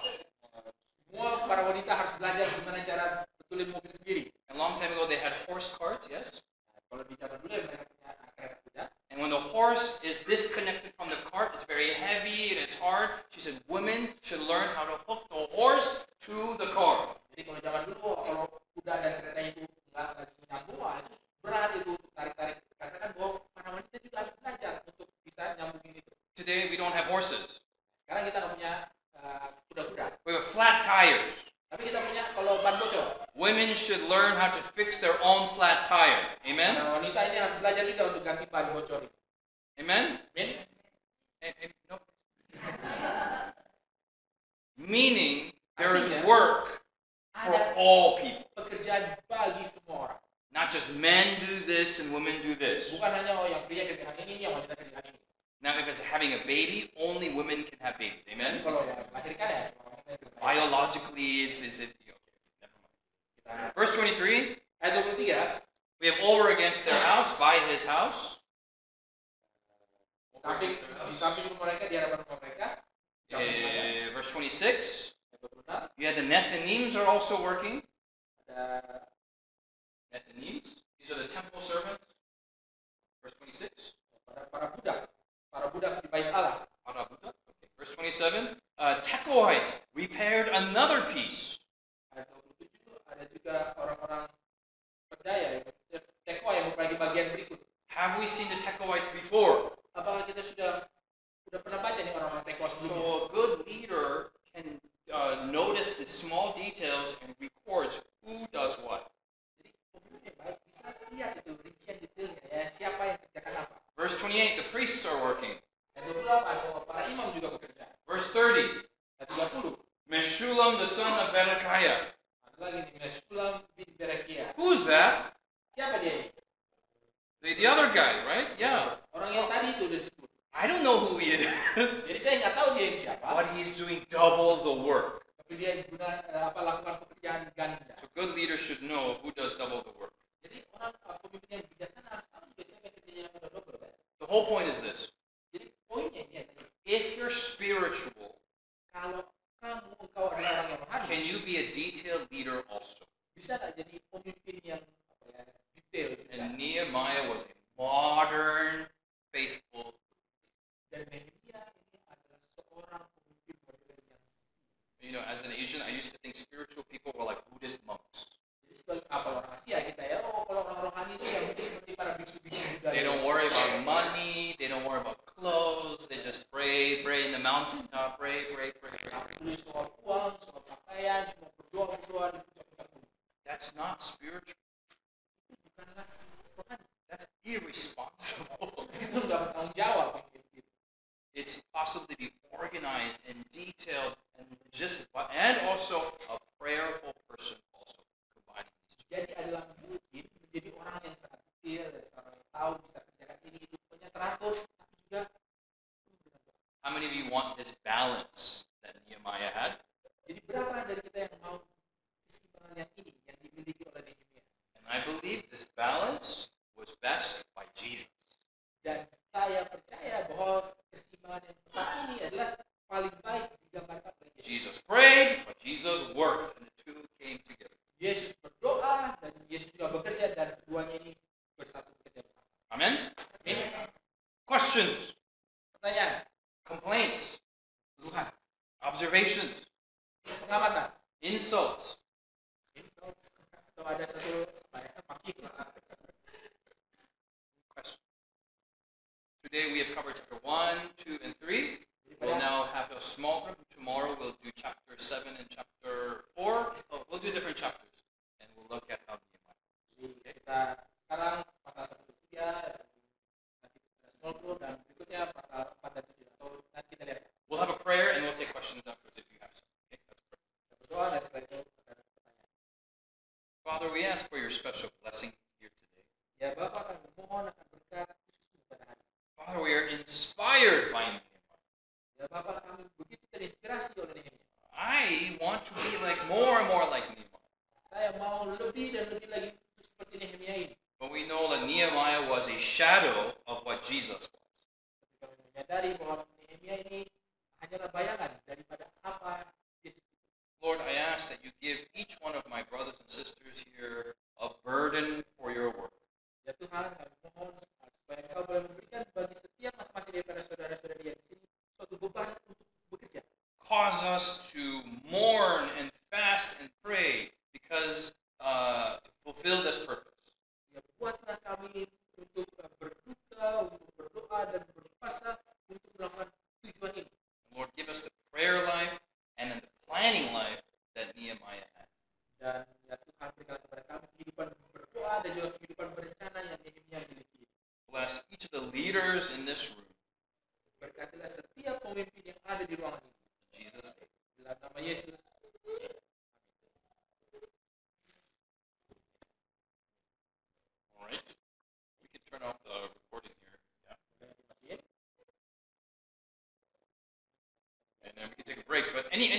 Semua para wanita harus belajar gimana cara betulin mobil sendiri. A long time ago, they had horse carts, yes? Kalau di zaman dulu ya mereka punya kereta kuda. And when the horse is disconnected from the cart, it's very heavy and it's hard. She said women should learn how to hook the horse to the cart. Jadi kalau zaman dulu kalau kuda dan kereta itu nggak lagi nyambung, itu berat itu untuk tarik-tarik. Katakan bahwa para wanita juga harus belajar untuk bisa nyambungin itu. Today, we don't have horses. Sekarang kita nggak punya kuda-kuda. We have flat tires. Tapi kita punya kalau ban bocor. Women should learn how to fix their own flat tire. Amen? Nah, wanita ini harus belajar juga untuk ganti ban bocor itu. Amen? Amin. No. Meaning, there is work for all people. Pekerjaan bagi semua orang. Not just men do this and women do this. Bukan hanya yang pria kerjaan ini, yang wanita kerjaan ini. Now, if it's having a baby, only women can have babies. Amen? Kalau yang melahirkan ya, wanita itu. Biologically, is it? Okay, never mind. Verse 23. Ayat 23. We have over against their house, by his house. Di samping rumah mereka, di hadapan rumah mereka. Verse 26. Ayat 26. You had the Nethinims are also working. Ada Nethinims. These are the temple servants. Verse 26. para budak di bait Allah. Okay. Verse 27. Tekoites repaired another piece. Ayat 27 ada juga orang-orang pedaya, Tekoa yang memperbaiki bagian berikut. Have we seen the Tekoites before? Apakah kita sudah pernah baca nih orang-orang Tekoa sebelumnya? So a good leader can notice the small details and records who does what. Jadi pemimpin yang baik bisa lihat itu rincian detailnya ya, siapa yang kerjakan apa. Verse 28, the priests are working. Ayat 28, para imam juga bekerja. Verse 30, Ayat 30, Meshulam the son of Berechiah. ada lagi nih, Meshulam bin Berechiah. Who's that? Siapa dia ini? The other guy, right? Yeah. Orang yang tadi itu udah disebut. I don't know who he is, Jadi saya nggak tahu dia ini siapa. but he's doing double the work. Tapi dia lakukan pekerjaan ganda. So good leaders should know who does double the work. Jadi orang pemimpin yang bijaksana harus tahu juga siapa yang kerjanya yang udah double. The whole point is this. Jadi poinnya ini adalah, If you're spiritual, kalau engkau adalah orang yang rohani, can you be a detailed leader also? bisa nggak jadi pemimpin yang detail gitu kan? And Nehemiah was a modern, faithful. Dan Nehemia ini adalah seorang pemimpin modern yang, You know, as an Asian, I used to think spiritual people were like Buddhist monks. jadi sebagai apa orang Asia kita ya, kalau orang rohani itu yang mungkin seperti para biksu-biksu juga. They don't worry about money. They don't worry about clothes. They just pray in the mountaintop, pray. Tulis soal uang, soal pakaian, cuma berdoa di puncak-puncak gunung. That's not spiritual. Itu bukanlah rohani. That's irresponsible. Itu nggak bertanggung jawab. It's possible to be organized and detailed and logistical, and also a prayerful person. Also combining these two. Jadi adalah mungkin menjadi orang yang sangat detail, orang yang tahu bisa kerjakan ini itu punya teratur, tapi juga How many of you want this balance that Nehemiah had? jadi berapa dari kita yang mau keseimbangan yang ini yang dimiliki oleh Nehemia? And I believe this balance was best by Jesus. Dan saya percaya bahwa keseimbangan yang tepat ini adalah paling baik digambarkan oleh Yesus. Jesus prayed, but Jesus worked, and the two came together. Yesus berdoa dan Yesus juga bekerja dan keduanya ini bersatu bekerja bersama. Amen? Amin. Questions, Pertanyaan, complaints, keluhan, observations, pengamatan, insults. atau ada satu maki. Question. Today we have covered chapter 1, 2, and 3. We'll now have a small group. Tomorrow we'll do chapter 7 and chapter 4. Oh, we'll do different chapters, and we'll look at how Nehemiah. Jadi kita sekarang pasal 1-3, nanti kita small group, dan berikutnya pasal 4 dan 7. Atau nanti kita lihat. We'll have a prayer, and we'll take questions afterwards if you have some. Okay, let's pray. Kita berdoa dan setelah itu kita ada pertanyaan. Father, we ask for your special blessing here today. Ya Bapak, kami mohon akan berkat khusus pada hari ini. Father, we are inspired by Nehemiah. Ya Bapak, kami begitu terinspirasi oleh Nehemia. I want to be like more and more like Nehemiah. Saya mau lebih dan lebih lagi seperti Nehemia ini. But we know that Nehemiah was a shadow of what Jesus was. Tapi kami menyadari bahwa Nehemia ini hanyalah bayangan daripada apa Yesus itu. Lord, I ask that you give each one of my brothers and sisters here a burden for your work. Ya Tuhan, kami mohon supaya Engkau boleh memberikan bagi setiap masing-masing daripada saudara-saudari yang di sini suatu beban untuk bekerja. Cause us to mourn and fast and pray because to fulfill this purpose. Ya, buatlah kami untuk berduka, untuk berdoa dan berpuasa untuk melakukan tujuan ini. Lord, give us the prayer life and then the planning life that Nehemiah had. Dan ya Tuhan, berikanlah kepada kami kehidupan berdoa dan juga kehidupan berencana yang Nehemia miliki. Bless each of the leaders in this room. Berkatilah setiap pemimpin yang ada di ruangan ini. In Jesus' name. Dalam nama Yesus. All right. We can turn off the recording here. Yeah. And then we can take a break. But any